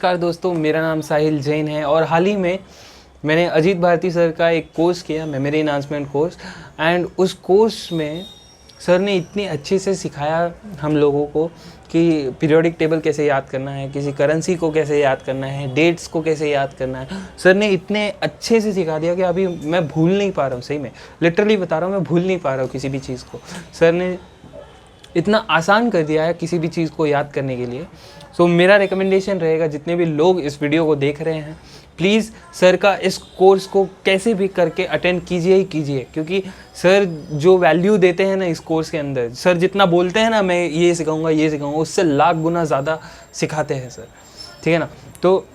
नमस्कार दोस्तों, मेरा नाम साहिल जैन है और हाल ही में मैंने अजीत भारती सर का एक कोर्स किया, मेमोरी एनहांसमेंट कोर्स। एंड उस कोर्स में सर ने इतनी अच्छे से सिखाया हम लोगों को कि पीरियोडिक टेबल कैसे याद करना है, किसी करेंसी को कैसे याद करना है, डेट्स को कैसे याद करना है। सर ने इतने अच्छे से सिखा दिया कि अभी मैं भूल नहीं पा रहा हूँ। सही में लिटरली बता रहा हूँ, मैं भूल नहीं पा रहा हूँ किसी भी चीज़ को। सर ने इतना आसान कर दिया है किसी भी चीज़ को याद करने के लिए। सो मेरा रिकमेंडेशन रहेगा, जितने भी लोग इस वीडियो को देख रहे हैं, प्लीज़ सर का इस कोर्स को कैसे भी करके अटेंड कीजिए ही कीजिए, क्योंकि सर जो वैल्यू देते हैं ना इस कोर्स के अंदर, सर जितना बोलते हैं ना मैं ये सिखाऊंगा ये सिखाऊंगा, उससे लाख गुना ज़्यादा सिखाते हैं सर। ठीक है ना। तो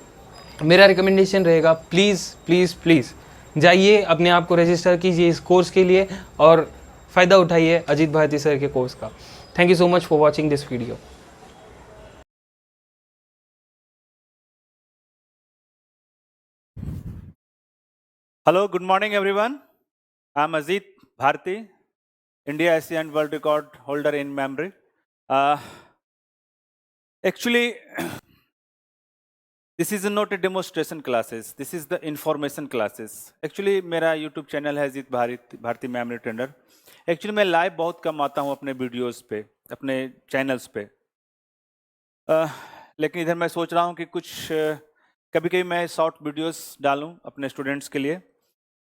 मेरा रिकमेंडेशन रहेगा, प्लीज़ प्लीज़ प्लीज़ जाइए, अपने आप को रजिस्टर कीजिए इस कोर्स के लिए और फ़ायदा उठाइए अजीत भारती सर के कोर्स का। Thank you so much for watching this video. Hello, good morning everyone. I'm Ajit Bharti, India, Asia and World Record holder in memory. Actually, this is not a demonstration classes. This is the information classes. Actually, मेरा YouTube channel है Ajeet Bharti memory trainer. Actually, मैं live बहुत कम आता हूँ अपने videos पे, अपने चैनल्स पे. लेकिन इधर मैं सोच रहा हूँ कि कुछ कभी-कभी मैं शॉर्ट वीडियोस डालूँ अपने स्टूडेंट्स के लिए.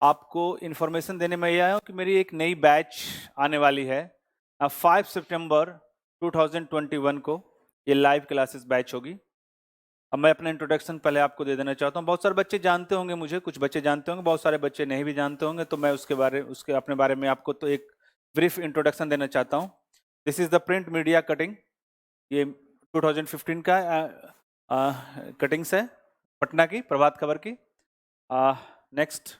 आपको इन्फॉर्मेशन देने में ये आया हूँ कि मेरी एक नई बैच आने वाली है 5 सितंबर 2021 को. ये लाइव क्लासेस बैच होगी. अब मैं अपना इंट्रोडक्शन पहले आपको दे देना चाहता हूँ. बहुत सारे बच्चे जानते होंगे मुझे, कुछ बच्चे जानते होंगे, बहुत सारे बच्चे नहीं भी जानते होंगे. तो मैं उसके अपने बारे में आपको तो एक ब्रीफ इंट्रोडक्शन देना चाहता हूँ. This is the print media cutting. ये 2015 का कटिंग्स है पटना की, प्रभात खबर की. नेक्स्ट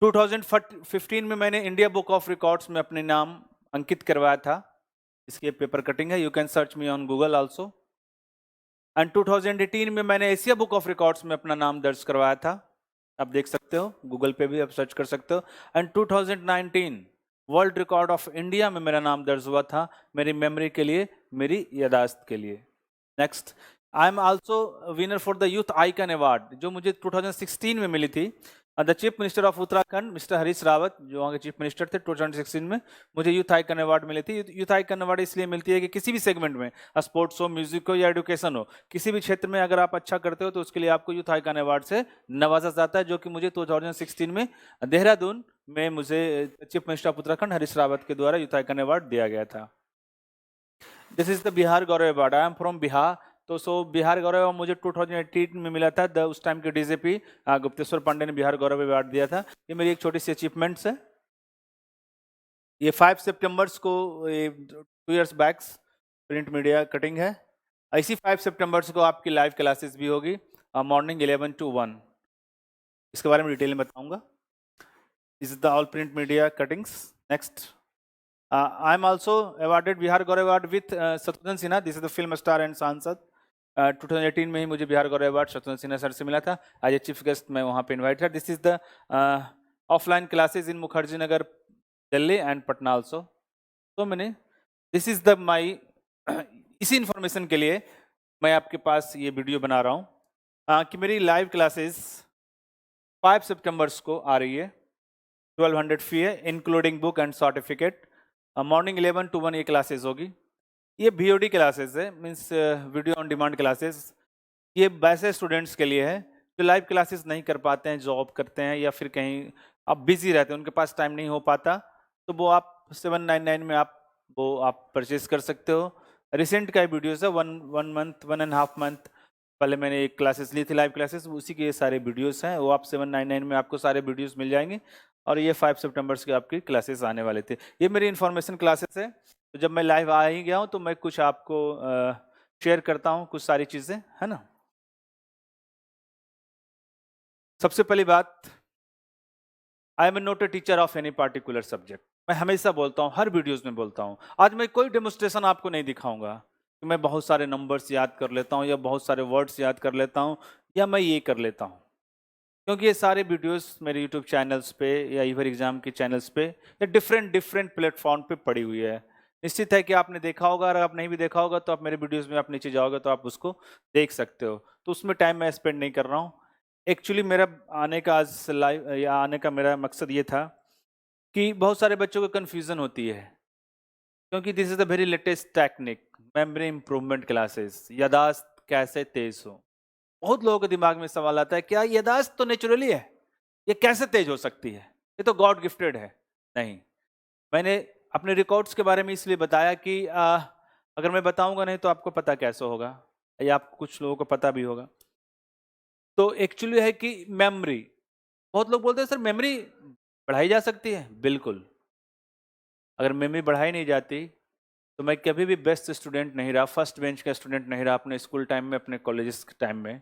2015 में मैंने इंडिया बुक ऑफ रिकॉर्ड्स में अपने नाम अंकित करवाया था. इसकी पेपर कटिंग है. You can search me on Google also. And 2018 में मैंने एशिया बुक ऑफ रिकॉर्ड्स में अपना नाम दर्ज करवाया था. आप देख सकते हो, गूगल पे भी आप सर्च कर सकते हो. And 2019 world record of India में मेरा नाम दर्ज हुआ था, मेरी मेमोरी के लिए, मेरी यादाश्त के लिए. Next, I am also winner for the youth icon award, जो मुझे 2016 में मिली थी. The chief minister of Uttarakhand mister Harish Rawat, जो वहाँ के चीफ मिनिस्टर थे, 2016 में मुझे यूथ आइकन अवार्ड मिली थी. यूथ आइकन अवार्ड इसलिए मिलती है कि किसी भी सेगमेंट में, स्पोर्ट्स हो, म्यूजिक हो या एजुकेशन हो, किसी भी क्षेत्र में अगर आप अच्छा करते हो तो उसके लिए आपको यूथ आइकन अवार्ड से नवाजा जाता है, जो कि मुझे 2016 में देहरादून में मुझे chief minister of Uttarakhand Harish Rawat के द्वारा यूथ आइकन अवार्ड दिया गया था. This is the Bihar Gaurav award. I am from Bihar. तो बिहार गौरव मुझे 2018 में मिला था. उस टाइम के डीजीपी गुप्तेश्वर पांडे ने बिहार गौरव अवार्ड दिया था. ये मेरी एक छोटी सी अचीवमेंट्स है. ये 5 सितंबर को 2 years back print media cutting है. इसी 5 सितंबर को आपकी लाइव क्लासेस भी होगी मॉर्निंग 11 to 1. इसके बारे में डिटेल में बताऊंगा. This is the all print media cuttings. Next, I am also awarded Bihar Gaurav award with Shatrughan Sinha. This is the film star and सांसद. 2018 में ही मुझे बिहार गौरव अवार्ड शत्रुघ्न सिन्हा सर से मिला था. आज ए चीफ गेस्ट मैं वहाँ पे इन्वाइट था. This is the offline classes in Mukherjee Nagar Delhi and Patna also. तो मैंने दिस इज द माई इसी इंफॉर्मेशन के लिए मैं आपके पास ये वीडियो बना रहा हूँ कि मेरी लाइव क्लासेस 5 सितंबर को आ रही है. 1200 फी है, including book and certificate. Morning 11 to 1 ये क्लासेस होगी. ये VOD क्लासेस है, means video on demand classes. ये वैसे स्टूडेंट्स के लिए है जो लाइव क्लासेस नहीं कर पाते हैं, जॉब करते हैं या फिर कहीं आप बिजी रहते हैं, उनके पास टाइम नहीं हो पाता. तो वो आप 799 में आप परचेज कर सकते हो. रिसेंट का वीडियोस है, वन मंथ 1.5 मंथ पहले मैंने एक क्लासेस ली थी, लाइव क्लासेस, उसी के सारे वीडियोस हैं. वो आप 799 में आपको सारे वीडियोस मिल जाएंगे. और ये 5 सितंबर की आपकी क्लासेस आने वाले थे. ये मेरी इन्फॉर्मेशन क्लासेस है. तो जब मैं लाइव आ ही गया हूँ तो मैं कुछ आपको शेयर करता हूँ कुछ सारी चीज़ें, है ना. सबसे पहली बात, I am not a teacher of any particular subject. मैं हमेशा बोलता हूँ, हर वीडियोस में बोलता हूँ. आज मैं कोई डेमोस्ट्रेशन आपको नहीं दिखाऊंगा कि मैं बहुत सारे नंबर्स याद कर लेता हूँ या बहुत सारे वर्ड्स याद कर लेता हूँ या मैं ये कर लेता हूँ, क्योंकि ये सारे वीडियोस मेरे यूट्यूब चैनल्स पे या ईवर एग्जाम के चैनल्स पे या डिफरेंट प्लेटफॉर्म पे पड़ी हुई है. निश्चित है कि आपने देखा होगा, और आप नहीं भी देखा होगा तो आप मेरे वीडियोस में आप नीचे जाओगे तो आप उसको देख सकते हो। तो उसमें टाइम मैं स्पेंड नहीं कर रहा हूँ। एक्चुअली मेरा आने का आज लाइव या आने का मेरा मकसद ये था कि बहुत सारे बच्चों को कन्फ्यूज़न होती है, क्योंकि this is the very latest technique, memory improvement classes, याददाश्त कैसे तेज़ हो। बहुत लोगों के दिमाग में सवाल आता है, क्या याददाश्त तो नेचुरली है, ये कैसे तेज़ हो सकती है? ये तो गॉड गिफ्टेड है। नहीं, मैंने अपने रिकॉर्ड्स के बारे में इसलिए बताया कि अगर मैं बताऊंगा नहीं तो आपको पता कैसे होगा, या आप कुछ लोगों को पता भी होगा। तो एक्चुअली है कि मेमोरी, बहुत लोग बोलते हैं सर मेमोरी बढ़ाई जा सकती है। बिल्कुल, अगर मेमोरी बढ़ाई नहीं जाती तो मैं कभी भी बेस्ट स्टूडेंट नहीं रहा, फर्स्ट बेंच का स्टूडेंट नहीं रहा अपने स्कूल टाइम में, अपने कॉलेजेस के टाइम में।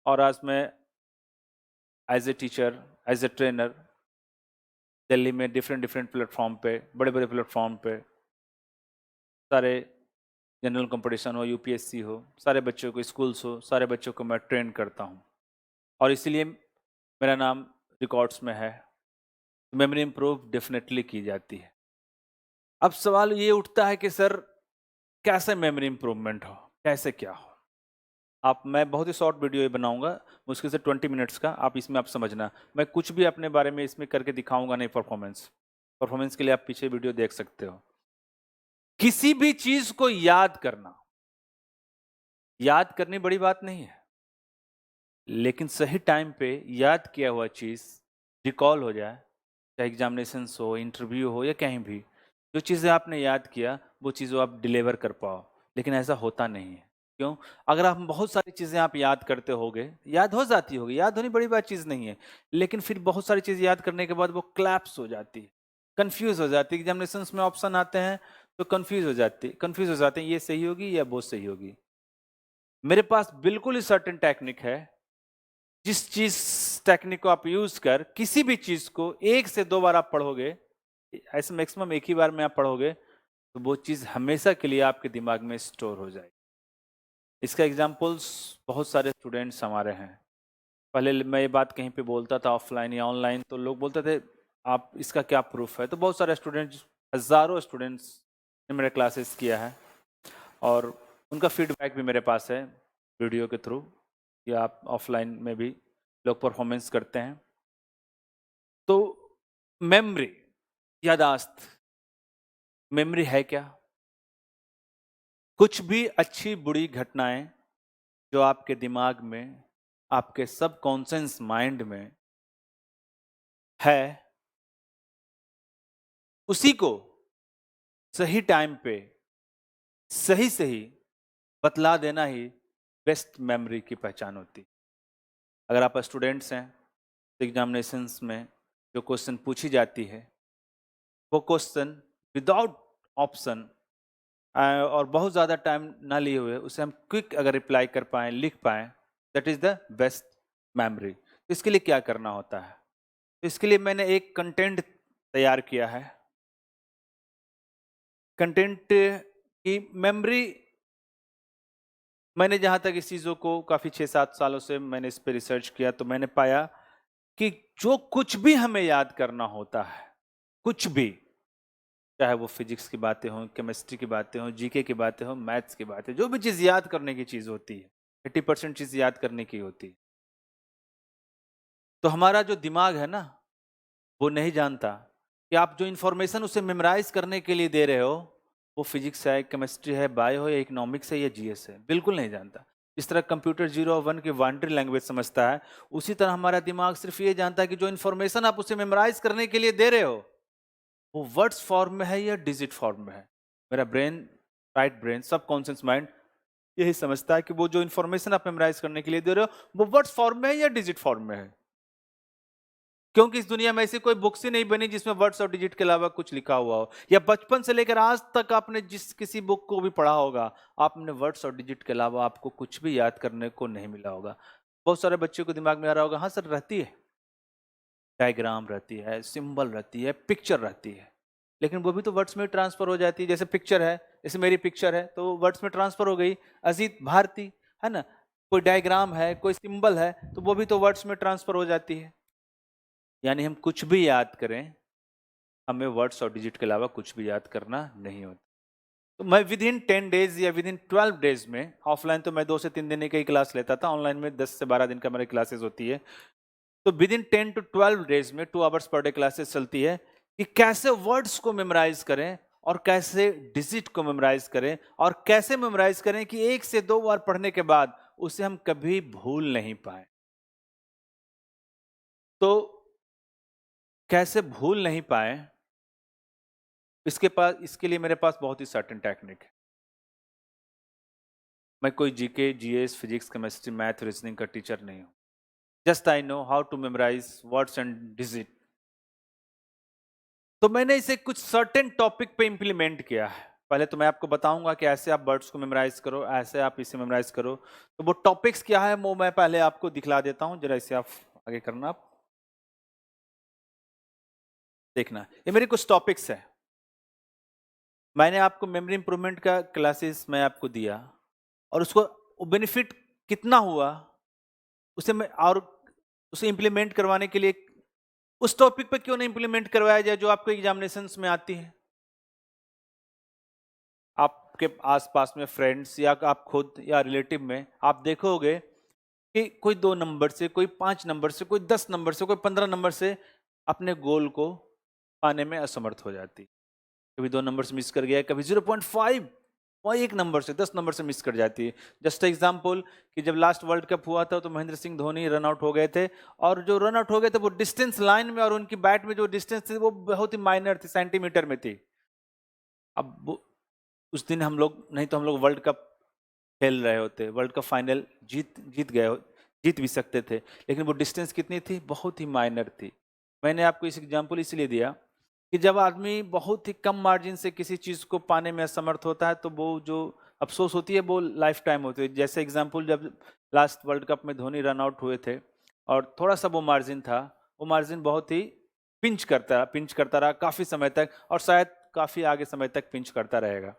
और आज मैं as a teacher, as a trainer Delhi में डिफरेंट डिफरेंट प्लेटफॉर्म पे, बड़े बड़े प्लेटफॉर्म पे, सारे जनरल कंपटीशन हो, यूपीएससी हो, सारे बच्चों को, स्कूल्स हो, सारे बच्चों को मैं ट्रेन करता हूँ, और इसीलिए मेरा नाम रिकॉर्ड्स में है। मेमोरी इम्प्रूव डेफिनेटली की जाती है। अब सवाल ये उठता है कि सर कैसे मेमोरी इम्प्रूवमेंट हो, कैसे क्या हो। आप, मैं बहुत ही शॉर्ट वीडियो ये बनाऊंगा, मुश्किल से 20 मिनट्स का। आप इसमें आप समझना, मैं कुछ भी अपने बारे में इसमें करके दिखाऊंगा नहीं। परफॉर्मेंस परफॉर्मेंस के लिए आप पीछे वीडियो देख सकते हो। किसी भी चीज को याद करना, याद करनी बड़ी बात नहीं है, लेकिन सही टाइम पे याद किया हुआ चीज रिकॉल हो जाए, चाहे एग्जामिनेशन हो, इंटरव्यू हो, या कहीं भी जो चीज़ें आपने याद किया वो चीज़ आप डिलीवर कर पाओ। लेकिन ऐसा होता नहीं है। क्यों? अगर आप बहुत सारी चीज़ें आप याद करते होगे, याद हो जाती होगी, याद होनी बड़ी बात चीज़ नहीं है, लेकिन फिर बहुत सारी चीज़ याद करने के बाद वो क्लैप्स हो जाती है, कंफ्यूज हो जाती है। एग्जामिनेशन में ऑप्शन आते हैं तो कंफ्यूज हो जाते हैं, ये सही होगी या वो सही होगी। मेरे पास बिल्कुल ही सर्टेन टेक्निक है, जिस चीज टेक्निक को आप यूज कर किसी भी चीज को 1 से 2 बार आप पढ़ोगे, ऐसे मैक्सिमम एक ही बार में आप पढ़ोगे, तो वो चीज हमेशा के लिए आपके दिमाग में स्टोर हो जाएगी। इसका एग्जाम्पल्स बहुत सारे स्टूडेंट्स हमारे हैं। पहले मैं ये बात कहीं पे बोलता था ऑफलाइन या ऑनलाइन, तो लोग बोलते थे आप इसका क्या प्रूफ है। तो बहुत सारे स्टूडेंट्स, हजारों स्टूडेंट्स ने मेरे क्लासेस किया है, और उनका फीडबैक भी मेरे पास है वीडियो के थ्रू, या आप ऑफलाइन में भी लोग परफॉर्मेंस करते हैं। तो मेमोरी, यादाश्त, मेमोरी है क्या? कुछ भी अच्छी बुरी घटनाएं जो आपके दिमाग में, आपके सबकॉन्शियस माइंड में है, उसी को सही टाइम पे सही सही बतला देना ही बेस्ट मेमोरी की पहचान होती है। अगर आप स्टूडेंट्स हैं तो एग्जामिनेशंस में जो क्वेश्चन पूछी जाती है, वो क्वेश्चन विदाउट ऑप्शन और बहुत ज़्यादा टाइम ना लिए हुए उसे हम क्विक अगर रिप्लाई कर पाएँ, लिख पाएँ, that is the best memory. इसके लिए क्या करना होता है? तो इसके लिए मैंने एक कंटेंट तैयार किया है। कंटेंट की मेमोरी, मैंने जहाँ तक इस चीज़ों को काफ़ी 6-7 सालों से मैंने इस पे रिसर्च किया, तो मैंने पाया कि जो कुछ भी हमें याद करना होता है, कुछ भी, चाहे वो फिजिक्स की बातें हों, केमिस्ट्री की बातें हों, जीके की बातें हों, मैथ्स की बातें, जो भी चीज़ याद करने की चीज़ होती है, 80% चीज़ याद करने की होती है। तो हमारा जो दिमाग है ना, वो नहीं जानता कि आप जो इन्फॉर्मेशन उसे मेमोराइज करने के लिए दे रहे हो, वो फिजिक्स है, केमिस्ट्री है, बायो है, इकोनॉमिक्स है या जीएस है, बिल्कुल नहीं जानता। जिस तरह कंप्यूटर 0 और 1 की बाइनरी लैंग्वेज समझता है, उसी तरह हमारा दिमाग सिर्फ ये जानता है कि जो इन्फॉर्मेशन आप उसे मेमोराइज करने के लिए दे रहे हो, वो वर्ड्स फॉर्म में है या डिजिट फॉर्म में है। मेरा ब्रेन, राइट ब्रेन, सब कॉन्शियस माइंड यही समझता है कि वो जो इन्फॉर्मेशन आप मेमोराइज करने के लिए दे रहे हो, वो वर्ड्स फॉर्म में है या डिजिट फॉर्म में है। क्योंकि इस दुनिया में ऐसी कोई बुक्स ही नहीं बनी जिसमें वर्ड्स और डिजिट के अलावा कुछ लिखा हुआ हो, या बचपन से लेकर आज तक आपने जिस किसी बुक को भी पढ़ा होगा, आपने वर्ड्स और डिजिट के अलावा आपको कुछ भी याद करने को नहीं मिला होगा। बहुत सारे बच्चों को दिमाग में आ रहा होगा, हाँ सर रहती है, डायग्राम रहती है, सिंबल रहती है, पिक्चर रहती है, लेकिन वो भी तो वर्ड्स में ट्रांसफर हो जाती है। जैसे पिक्चर है, जैसे मेरी पिक्चर है, तो वर्ड्स में ट्रांसफर हो गई, अजीत भारती, है ना। कोई डायग्राम है, कोई सिंबल है, तो वो भी तो वर्ड्स में ट्रांसफर हो जाती है। यानी हम कुछ भी याद करें, हमें वर्ड्स और डिजिट के अलावा कुछ भी याद करना नहीं होता। तो मैं विद इन 10 डेज या विद इन 12 डेज में, ऑफलाइन तो मैं 2 से 3 दिन की क्लास लेता था, ऑनलाइन में 10 से 12 दिन का मेरी क्लासेस होती है, तो विद इन 10 to 12 डेज में 2 आवर्स पर डे क्लासेस चलती है कि कैसे वर्ड्स को मेमोराइज करें और कैसे डिजिट को मेमोराइज करें और कैसे मेमोराइज करें कि 1 से 2 बार पढ़ने के बाद उसे हम कभी भूल नहीं पाए। तो कैसे भूल नहीं पाए, इसके लिए मेरे पास बहुत ही सर्टेन टेक्निक है। मैं कोई GK, GS, physics, chemistry, math, reasoning का टीचर नहीं हूं। Just I know how to memorise words and digit. तो मैंने इसे कुछ सर्टेन टॉपिक पे इंप्लीमेंट किया है। पहले तो मैं आपको बताऊंगा कि ऐसे आप वर्ड्स को मेमोराइज करो, ऐसे आप इसे मेमोराइज करो। तो वो टॉपिक्स क्या है वो मैं पहले आपको दिखला देता हूं, जरा इसे आप आगे करना। आप देखना, ये मेरे कुछ टॉपिक्स है। मैंने आपको मेमोरी इंप्रूवमेंट का क्लासेस मैं आपको दिया और उसको बेनिफिट कितना हुआ उसे मैं, और उसे इंप्लीमेंट करवाने के लिए उस टॉपिक पे क्यों नहीं इंप्लीमेंट करवाया जाए जो आपको एग्जामिनेशंस में आती है। आपके आसपास में फ्रेंड्स या आप खुद या रिलेटिव में आप देखोगे कि कोई 2 नंबर से, कोई 5 नंबर से, कोई 10 नंबर से, कोई 15 नंबर से अपने गोल को पाने में असमर्थ हो जाती है। कभी 2 नंबर से मिस कर गया, कभी 0.5 और 1 नंबर से, 10 नंबर से मिस कर जाती है। जस्ट एग्जाम्पल कि जब लास्ट वर्ल्ड कप हुआ था तो महेंद्र सिंह धोनी रन आउट हो गए थे, और जो रन आउट हो गए थे वो डिस्टेंस लाइन में, और उनकी बैट में जो डिस्टेंस थी वो बहुत ही माइनर थी, सेंटीमीटर में थी। अब उस दिन हम लोग, नहीं तो हम लोग वर्ल्ड कप खेल रहे होते, वर्ल्ड कप फाइनल जीत भी सकते थे, लेकिन वो डिस्टेंस कितनी थी, बहुत ही माइनर थी। मैंने आपको इस एग्जाम्पल इसलिए दिया कि जब आदमी बहुत ही कम मार्जिन से किसी चीज़ को पाने में असमर्थ होता है तो वो जो अफसोस होती है वो लाइफ टाइम होती है। जैसे एग्जाम्पल, जब लास्ट वर्ल्ड कप में धोनी रन आउट हुए थे और थोड़ा सा वो मार्जिन था, वो मार्जिन बहुत ही पिंच करता रहा काफ़ी समय तक, और शायद काफ़ी आगे समय तक पिंच करता रहेगा।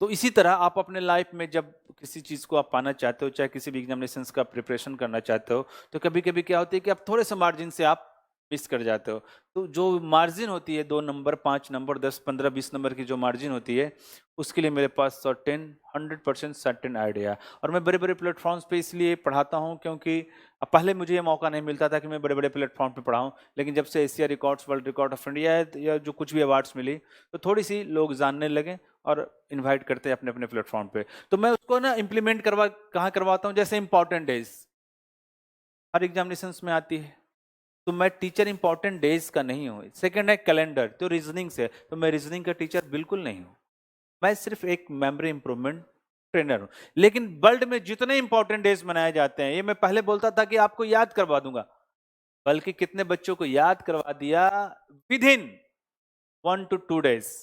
तो इसी तरह आप अपने लाइफ में जब किसी चीज़ को आप पाना चाहते हो, चाहे किसी भी एग्जामिनेशंस का प्रिपरेशन करना चाहते हो, तो कभी कभी क्या होती है कि आप थोड़े से मार्जिन से आप मिस कर जाते हो। तो जो मार्जिन होती है 2 नंबर, 5 नंबर, 10, 15, 20 नंबर की जो मार्जिन होती है, उसके लिए मेरे पास सर्टेन 100% सर्टेन आइडिया। और मैं बड़े बड़े प्लेटफॉर्म्स पे इसलिए पढ़ाता हूँ क्योंकि पहले मुझे ये मौका नहीं मिलता था कि मैं बड़े बड़े प्लेटफॉर्म पे पढ़ाऊँ, लेकिन जब से Asia records, world record of India या जो कुछ भी अवार्ड्स मिली, तो थोड़ी सी लोग जानने लगे और इनवाइट करते हैं अपने अपने प्लेटफॉर्म पे। तो मैं उसको ना इम्प्लीमेंट कहाँ करवाता हूँ, जैसे इंपॉर्टेंट डेज हर एग्जामिनेशंस में आती है, तो मैं टीचर इंपॉर्टेंट डेज का नहीं हूँ। सेकंड है कैलेंडर, तो रीजनिंग से, तो मैं रीजनिंग का टीचर बिल्कुल नहीं हूँ। मैं सिर्फ एक मेमोरी इंप्रूवमेंट ट्रेनर हूँ। लेकिन वर्ल्ड में जितने इंपॉर्टेंट डेज मनाए जाते हैं, ये मैं पहले बोलता था कि आपको याद करवा दूंगा, बल्कि कितने बच्चों को याद करवा दिया with in 1 to 2 days।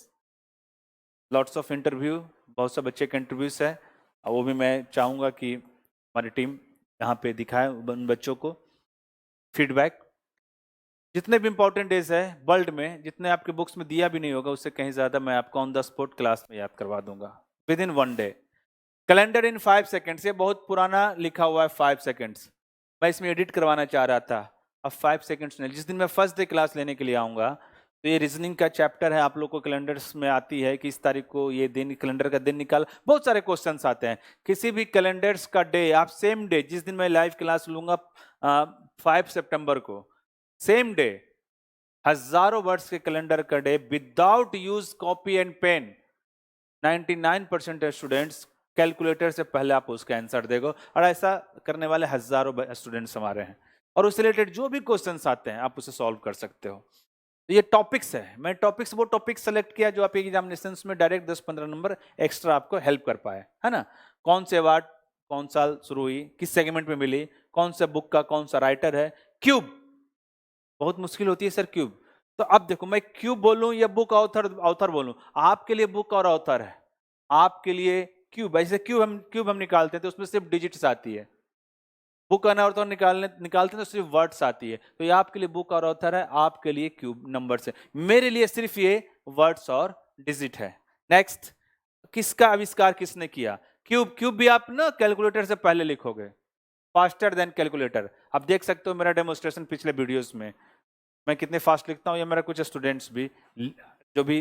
Lots of interview, बहुत से बच्चे के इंटरव्यूज है, और वो भी मैं चाहूंगा कि हमारी टीम यहाँ पे दिखाए उन बच्चों को फीडबैक। जितने भी इंपॉर्टेंट डेज है वर्ल्ड में, जितने आपके बुक्स में दिया भी नहीं होगा, उससे कहीं ज्यादा मैं आपको ऑन द स्पॉट क्लास में याद करवा दूंगा with in 1 day। Calendar in 5 seconds, ये बहुत पुराना लिखा हुआ है 5 seconds, मैं इसमें एडिट करवाना चाह रहा था। अब 5 seconds नहीं, जिस दिन मैं फर्स्ट डे क्लास लेने के लिए आऊँगा, तो ये रीजनिंग का चैप्टर है, आप लोग को कैलेंडर्स में आती है कि इस तारीख को ये दिन, कैलेंडर का दिन निकाल, बहुत सारे क्वेश्चंस आते हैं। किसी भी कैलेंडर्स का डे आप सेम डे, जिस दिन मैं लाइव क्लास लूंगा 5 सितंबर को, सेम डे हजारों वर्ड्स के कैलेंडर का day without use copy and pen, 99% students calculator से पहले आप उसका आंसर देखो, और ऐसा करने वाले हजारों स्टूडेंट्स हमारे हैं, और उससे रिलेटेड जो भी क्वेश्चंस आते हैं आप उसे सॉल्व कर सकते हो। तो ये टॉपिक्स है, मैं वो टॉपिक सेलेक्ट किया जो आप एग्जामिनेशंस में डायरेक्ट 10-15 नंबर एक्स्ट्रा आपको हेल्प कर पाए, है ना। कौन से अवार्ड कौन साल शुरू हुई, किस सेगमेंट में मिली, कौन सा बुक का कौन सा राइटर है, क्यूब बहुत मुश्किल होती है सर क्यूब, तो अब देखो मैं क्यूब बोलूं या बुक ऑथर बोलूं, आपके लिए बुक और ऑथर है, आपके लिए क्यूब। ऐसे क्यूब हम निकालते हैं तो उसमें सिर्फ डिजिट्स आती है, बुक और ऑथर निकालते हैं तो सिर्फ वर्ड्स आती है, तो ये आपके लिए बुक और ऑथर है, आपके लिए क्यूब नंबर्स है, मेरे लिए सिर्फ ये वर्ड्स और डिजिट है। नेक्स्ट, किसका आविष्कार किसने किया, क्यूब। क्यूब भी आप ना कैलकुलेटर से पहले लिखोगे, फास्टर देन कैलकुलेटर। आप देख सकते हो मेरा डेमोस्ट्रेशन पिछले वीडियोस में, मैं कितने फास्ट लिखता हूँ, या मेरा कुछ स्टूडेंट्स भी जो भी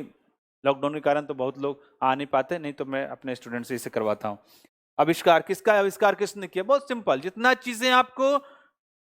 लॉकडाउन के कारण तो बहुत लोग आ नहीं पाते, नहीं तो मैं अपने स्टूडेंट से इसे करवाता हूँ। आविष्कार किसका, आविष्कार किसने किया? बहुत सिंपल, जितना चीजें आपको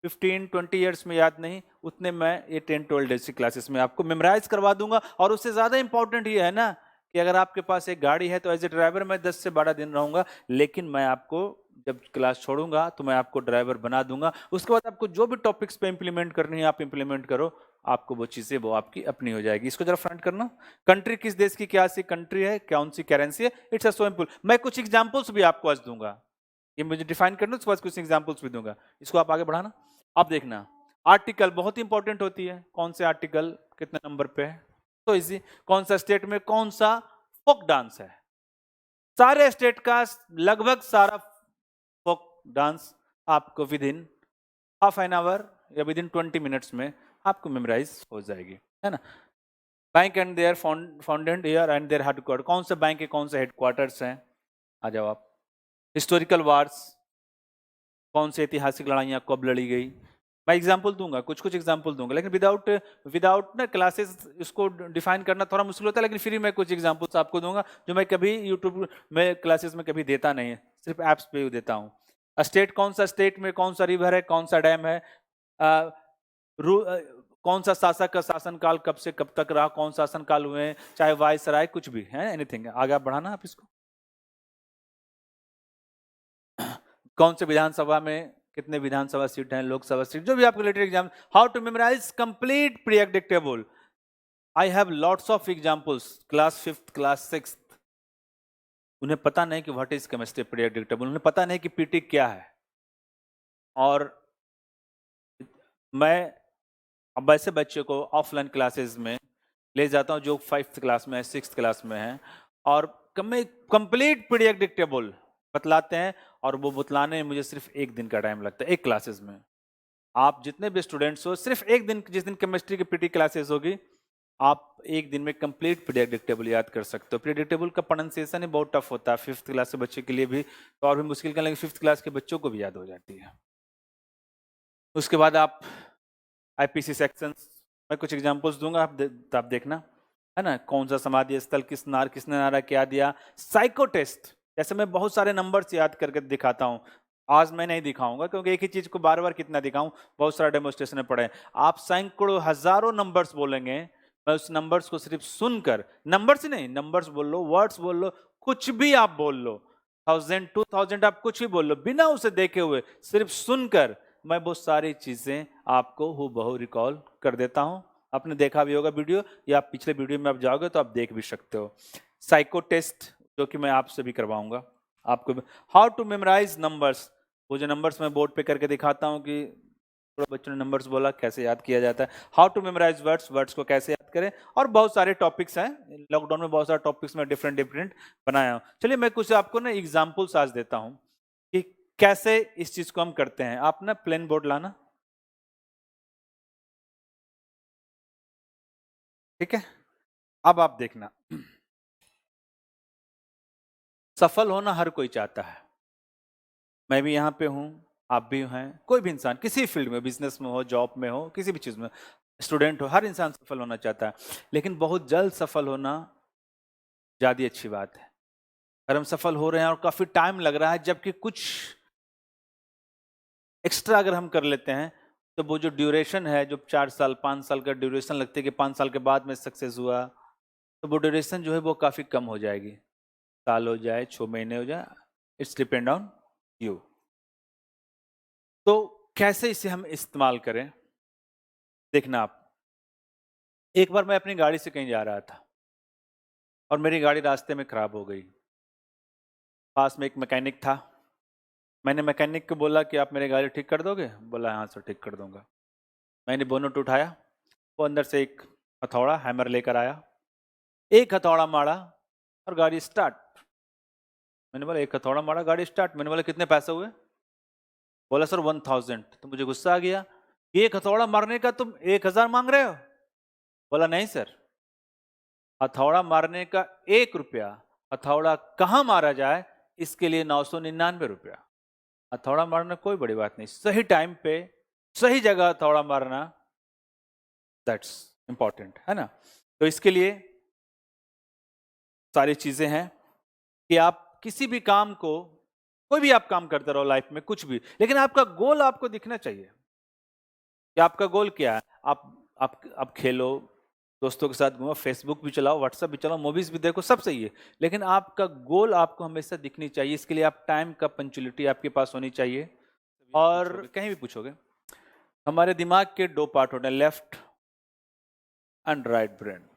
15-20 ईयर्स में याद नहीं, उतने मैं ये 10-12 डेज की क्लासेस में आपको मेमोराइज करवा दूंगा। और उससे ज्यादा इंपॉर्टेंट ये है ना कि अगर आपके पास एक गाड़ी है तो एज ए ड्राइवर मैं 10 से 12 दिन रहूंगा, लेकिन मैं आपको जब क्लास छोड़ूंगा तो मैं आपको ड्राइवर बना दूंगा। उसके बाद आपको जो भी टॉपिक्स पे इंप्लीमेंट करनी है आप इंप्लीमेंट करो, आपको वो चीजें वो आपकी अपनी हो जाएगी। इसको जरा फ्रंट करना। कंट्री किस देश की क्या सी कंट्री है, कौन सी करेंसी है, इट्स अ सो सिंपल। मैं कुछ एग्जांपल्स भी आपको आज दूंगा, ये मुझे डिफाइन करना, उसके बाद कुछ एग्जांपल्स भी दूंगा। इसको आप आगे बढ़ाना। अब देखना, आर्टिकल बहुत इंपॉर्टेंट होती है। कौन से आर्टिकल कितने नंबर पे है? तो इजी। कौन सा स्टेट में कौन सा फोक डांस है? सारे स्टेट का लगभग सारा फोक डांस आपको within half an hour या विद इन 20 मिनट्स में आपको मेमोराइज हो जाएगी, है ना। Bank and their founded year and their headquarter, कौन से बैंक के कौन से हेडक्वार्टर्स हैं? आ जाओ आप। हिस्टोरिकल वार्स, कौन सी ऐतिहासिक लड़ाइयाँ कब लड़ी गई? मैं एग्जाम्पल दूंगा, कुछ कुछ एग्जाम्पल दूंगा, लेकिन विदाउट विदाउट ना क्लासेस इसको डिफाइन करना थोड़ा मुश्किल होता है। लेकिन फ्री में कुछ एग्जाम्पल्स आपको दूंगा जो मैं कभी यूट्यूब में क्लासेस में कभी देता नहीं है, सिर्फ ऐप्स पे ही देता हूँ। स्टेट, कौन सा स्टेट में कौन सा रिवर है, कौन सा डैम है, कौन सा शासक का शासनकाल कब से कब तक रहा, कौन सा शासनकाल हुए हैं, चाहे वायसराय कुछ भी है, एनीथिंग। आगे आप बढ़ाना आप इसको। कौन से विधानसभा में कितने विधानसभा सीट हैं, लोकसभा सीट, जो भी आपको related exam. How to memorise complete periodic table. I have lots of examples. Class 5th class 6th उन्हें पता नहीं कि what is chemistry periodic table, उन्हें पता नहीं कि पीटी क्या है। और मैं अब ऐसे बच्चों को ऑफलाइन क्लासेस में ले जाता हूं जो 5th क्लास में है, 6th क्लास में है, और कंप्लीट पीरियोडिक टेबल बतलाते हैं। और वो बतलाने में मुझे सिर्फ एक दिन का टाइम लगता है, एक क्लासेस में। आप जितने भी स्टूडेंट्स हो, सिर्फ एक दिन, जिस दिन केमिस्ट्री की पीटी क्लासेस होगी, आप एक दिन में कंप्लीट पीरियोडिक टेबल याद कर सकते हो। पीरियोडिक टेबल का प्रोनाउंसिएशन ही बहुत टफ होता है 5th क्लास के बच्चे के लिए भी, तो और भी मुश्किल का, लेकिन 5th क्लास के बच्चों को भी याद हो जाती है। उसके बाद आप आईपीसी सेक्शंस, मैं कुछ एग्जांपल्स दूंगा, आप देखना, है ना। कौन सा समाधि स्थल किसने नारा क्या दिया। साइको टेस्ट, जैसे मैं बहुत सारे नंबर्स याद करके दिखाता हूँ, आज मैं नहीं दिखाऊंगा क्योंकि एक ही चीज को बार बार कितना दिखाऊं, बहुत सारा डेमोस्ट्रेशन पड़े। आप सैकड़ों हजारों नंबर्स बोलेंगे, मैं उस नंबर्स को सिर्फ सुनकर, नंबर्स ही नहीं, नंबर्स बोल लो, वर्ड्स बोल लो, कुछ भी आप बोल लो, 1000 2000 आप कुछ भी बोल लो, बिना उसे देखे हुए सिर्फ सुनकर मैं वो सारी चीजें आपको हूबहू रिकॉल कर देता हूं। आपने देखा भी होगा वीडियो, या आप पिछले वीडियो में आप जाओगे तो आप देख भी सकते हो। साइको टेस्ट जो कि मैं आपसे भी करवाऊंगा आपको। हाउ टू मेमोराइज नंबर्स, वो जो नंबर्स मैं बोर्ड पे करके दिखाता हूँ कि थोड़ा बच्चों ने नंबर्स बोला, कैसे याद किया जाता है। How to memorise words, words को कैसे याद करें, और बहुत सारे टॉपिक्स हैं। लॉकडाउन में बहुत सारे टॉपिक्स में डिफरेंट डिफरेंट बनाया हूँ। चलिए मैं कुछ आपको ना एग्जाम्पल्स आज देता हूँ कि कैसे इस चीज को हम करते हैं। आप ना प्लेन बोर्ड लाना, ठीक है। अब आप देखना, सफल होना हर कोई चाहता है। मैं भी यहाँ पे हूँ, आप भी हैं, कोई भी इंसान किसी फील्ड में, बिजनेस में हो, जॉब में हो, किसी भी चीज में, स्टूडेंट हो, हर इंसान सफल होना चाहता है। लेकिन बहुत जल्द सफल होना ज्यादा अच्छी बात है। अगर हम सफल हो रहे हैं और काफी टाइम लग रहा है, जबकि कुछ एक्स्ट्रा अगर हम कर लेते हैं, तो वो जो ड्यूरेशन है, जो 4 साल 5 साल का ड्यूरेशन लगती है कि 5 साल के बाद में सक्सेस हुआ, तो वो ड्यूरेशन जो है वो काफी कम हो जाएगी। साल हो जाए, 6 महीने हो जाए, इट्स डिपेंड ऑन यू। तो कैसे इसे हम इस्तेमाल करें, देखना आप। एक बार मैं अपनी गाड़ी से कहीं जा रहा था और मेरी गाड़ी रास्ते में खराब हो गई। पास में एक मैकेनिक था। मैंने मैकेनिक को बोला कि आप मेरी गाड़ी ठीक कर दोगे? बोला हाँ सर ठीक कर दूंगा। मैंने बोनट उठाया, वो अंदर से एक हथौड़ा हैमर लेकर आया, एक हथौड़ा मारा और गाड़ी स्टार्ट। मैंने बोला एक हथौड़ा मारा, गाड़ी स्टार्ट। मैंने बोला कितने पैसे हुए? बोला सर 1000। तो मुझे गुस्सा आ गया, एक हथौड़ा मारने का तुम 1000 मांग रहे हो? बोला नहीं सर, हथौड़ा मारने का 1 रुपया, हथौड़ा कहाँ मारा जाए इसके लिए 999 रुपया। हथौड़ा मारना कोई बड़ी बात नहीं, सही टाइम पे सही जगह हथौड़ा मारना, दैट्स इंपॉर्टेंट, है ना। तो इसके लिए सारी चीजें हैं कि आप किसी भी काम को, कोई भी आप काम करते रहो लाइफ में, कुछ भी, लेकिन आपका गोल आपको दिखना चाहिए कि आपका गोल क्या है। आप खेलो, दोस्तों के साथ घूमो, फेसबुक भी चलाओ, व्हाट्सएप भी चलाओ, मूवीज भी देखो, सब सही है, लेकिन आपका गोल आपको हमेशा दिखनी चाहिए। इसके लिए आप टाइम का पंक्चुअलिटी आपके पास होनी चाहिए। और कहीं भी पूछोगे, हमारे दिमाग के दो पार्ट होते हैं, left and right brain.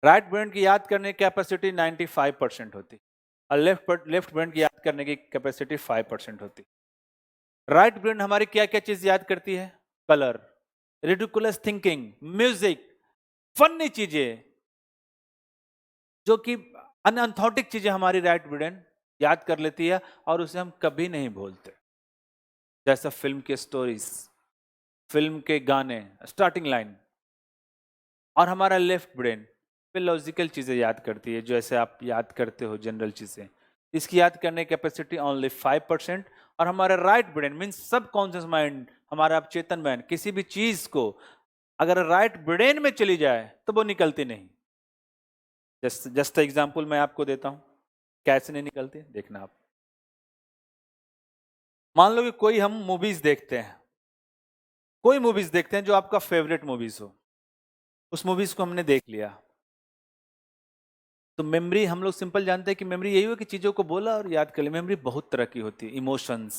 Right brain की याद करने की कैपेसिटी 95% होती, और लेफ्ट ब्रेन की याद करने की कैपेसिटी 5% होती। राइट ब्रेन हमारी क्या क्या चीज याद करती है? Colour, ridiculous thinking, music, funny चीजें, जो कि अनऑथेंटिक चीजें हमारी राइट ब्रेन याद कर लेती है और उसे हम कभी नहीं भूलते। जैसा फिल्म के स्टोरीज, फिल्म के गाने, स्टार्टिंग लाइन। और हमारा लेफ्ट ब्रेन फिलोजिकल चीजें याद करती है, जैसे आप याद करते हो जनरल चीजें, इसकी याद करने की कैपेसिटी ओनली 5%। और हमारा राइट ब्रेन मीन्स सब कॉन्शियस माइंड, हमारा आप चेतन माइंड, किसी भी चीज को अगर राइट ब्रेन में चली जाए तो वो निकलती नहीं। जस्ट एग्जांपल मैं आपको देता हूं, कैसे नहीं निकलती, देखना आप। मान लो कि कोई हम मूवीज देखते हैं, कोई मूवीज देखते हैं जो आपका फेवरेट मूवीज हो, उस मूवीज को हमने देख लिया, तो मेमोरी हम लोग सिंपल जानते हैं कि मेमोरी यही हो कि चीजों को बोला और याद कर लिया। मेमोरी बहुत तरह की होती है, इमोशंस,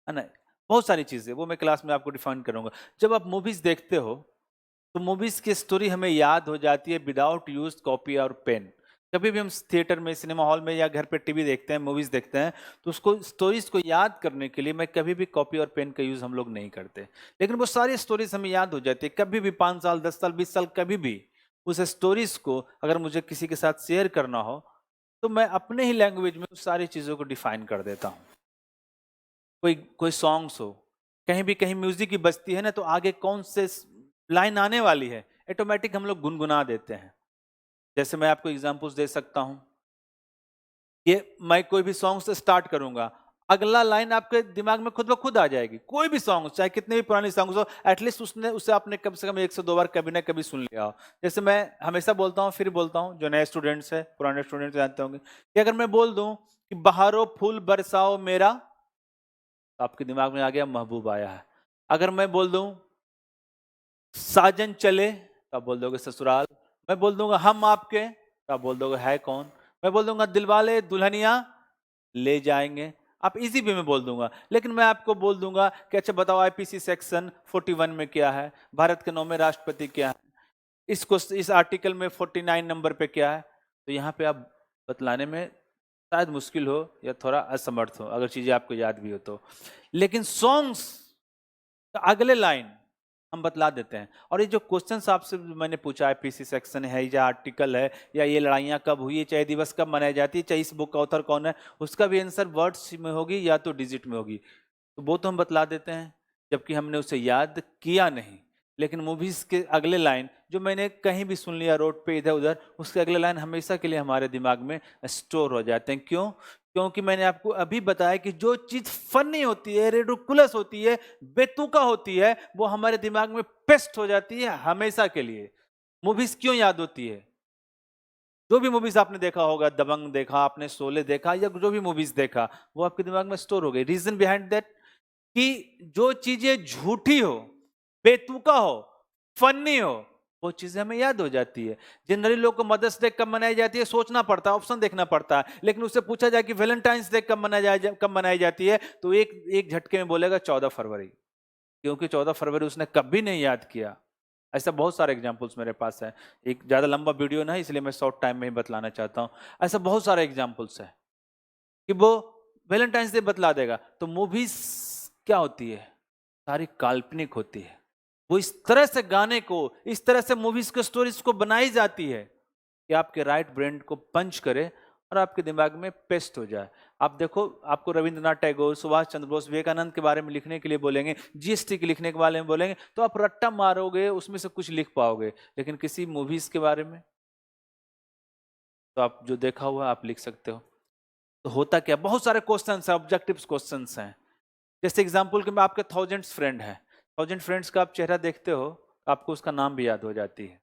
है ना, बहुत सारी चीजें, वो मैं क्लास में आपको डिफाइन करूंगा। जब आप मूवीज देखते हो तो मूवीज की स्टोरी हमें याद हो जाती है विदाउट यूज कॉपी और पेन। कभी भी हम थिएटर में, सिनेमा हॉल में या घर पे टीवी देखते हैं, मूवीज देखते हैं, तो उसको स्टोरीज को याद करने के लिए मैं कभी भी कॉपी और पेन का यूज हम लोग नहीं करते, लेकिन वो सारी स्टोरीज हमें याद हो जाती है। कभी भी 5 साल, 10 साल, 20 साल, कभी भी उस स्टोरीज को अगर मुझे किसी के साथ शेयर करना हो तो मैं अपने ही लैंग्वेज में उस सारी चीजों को डिफाइन कर देता हूँ। कोई कोई सॉन्ग्स हो, कहीं भी कहीं म्यूजिक की बजती है ना, तो आगे कौन से लाइन आने वाली है ऑटोमेटिक हम लोग गुनगुना देते हैं। जैसे मैं आपको एग्जांपल्स दे सकता हूं, ये मैं कोई भी सॉन्ग से स्टार्ट करूंगा, अगला लाइन आपके दिमाग में खुद ब खुद आ जाएगी। कोई भी सॉन्ग, चाहे कितने भी पुराने सॉन्ग्स हो, एटलीस्ट उसे आपने कम से कम 1 से 2 बार कभी ना कभी सुन लिया हो। जैसे मैं हमेशा बोलता हूँ, फिर बोलता हूँ, जो नए स्टूडेंट्स हैं, पुराने स्टूडेंट्स जानते होंगे कि अगर मैं बोल दूं कि बहारो फूल बरसाओ मेरा, तो आपके दिमाग में आ गया महबूब आया है। अगर मैं बोल दूं साजन चले, तो आप बोल दोगे ससुराल। मैं बोल दूंगा हम आपके, तो आप बोल दोगे है कौन। मैं बोल दूंगा दिलवाले दुल्हनिया ले जाएंगे, आप इजी वे में बोल दूंगा। लेकिन मैं आपको बोल दूंगा कि अच्छा बताओ आईपीसी सेक्शन 41 में क्या है, भारत के 9वें राष्ट्रपति क्या है, इसको इस आर्टिकल में 49 नंबर पे क्या है, तो यहाँ पे आप बतलाने में शायद मुश्किल हो या थोड़ा असमर्थ हो, अगर चीजें आपको याद भी हो तो। लेकिन सॉन्ग्स का अगले लाइन हम बतला देते हैं। और ये जो क्वेश्चंस आपसे मैंने पूछा है, पीसी सेक्शन है या आर्टिकल है या ये लड़ाइयाँ कब हुई है, चाहे दिवस कब मनाई जाती है, चाहे इस बुक का ऑथर कौन है, उसका भी आंसर वर्ड्स में होगी या तो डिजिट में होगी, तो वो तो हम बतला देते हैं, जबकि हमने उसे याद किया नहीं। लेकिन मूवीज के अगले लाइन जो मैंने कहीं भी सुन लिया रोड पे इधर उधर, उसके अगले लाइन हमेशा के लिए हमारे दिमाग में स्टोर हो जाते हैं। क्यों? क्योंकि मैंने आपको अभी बताया कि जो चीज फनी होती है, रेडिकुलस होती है, बेतुका होती है, वो हमारे दिमाग में पेस्ट हो जाती है हमेशा के लिए। मूवीज क्यों याद होती है? जो भी मूवीज आपने देखा होगा, दबंग देखा आपने, शोले देखा, या जो भी मूवीज देखा, वो आपके दिमाग में स्टोर हो गई। रीजन बिहाइंड दैट कि जो चीजें झूठी हो, बेतुका हो, फनी हो, वो चीजें हमें याद हो जाती है। जनरली लोग को मदर्स डे कब मनाई जाती है सोचना पड़ता है, ऑप्शन देखना पड़ता है, लेकिन उससे पूछा जाए कि वैलेंटाइंस डे कब मनाई जाती है, तो एक झटके में बोलेगा 14 फरवरी, क्योंकि 14 फरवरी उसने कभी नहीं याद किया। ऐसा बहुत सारे एग्जाम्पल्स मेरे पास है, एक ज्यादा लंबा वीडियो ना, इसलिए मैं शॉर्ट टाइम में ही बतलाना चाहता हूं। ऐसा बहुत सारे एग्जाम्पल्स है कि वो वैलेंटाइंस डे बतला देगा। तो मूवीज क्या होती है? सारी काल्पनिक होती है। वो इस तरह से गाने को, इस तरह से मूवीज के स्टोरीज को बनाई जाती है कि आपके राइट ब्रेन को पंच करे और आपके दिमाग में पेस्ट हो जाए। आप देखो, आपको रविंद्रनाथ टैगोर, सुभाष चंद्र बोस, विवेकानंद के बारे में लिखने के लिए बोलेंगे, जीएसटी के लिखने के बारे में बोलेंगे, तो आप रट्टा मारोगे, उसमें से कुछ लिख पाओगे। लेकिन किसी मूवीज के बारे में तो आप जो देखा हुआ आप लिख सकते हो। तो होता क्या, बहुत सारे क्वेश्चंस हैं, ऑब्जेक्टिव क्वेश्चंस हैं। जैसे एग्जांपल कि मैं आपके 1000 फ्रेंड है, 1000 फ्रेंड्स का आप चेहरा देखते हो, आपको उसका नाम भी याद हो जाती है।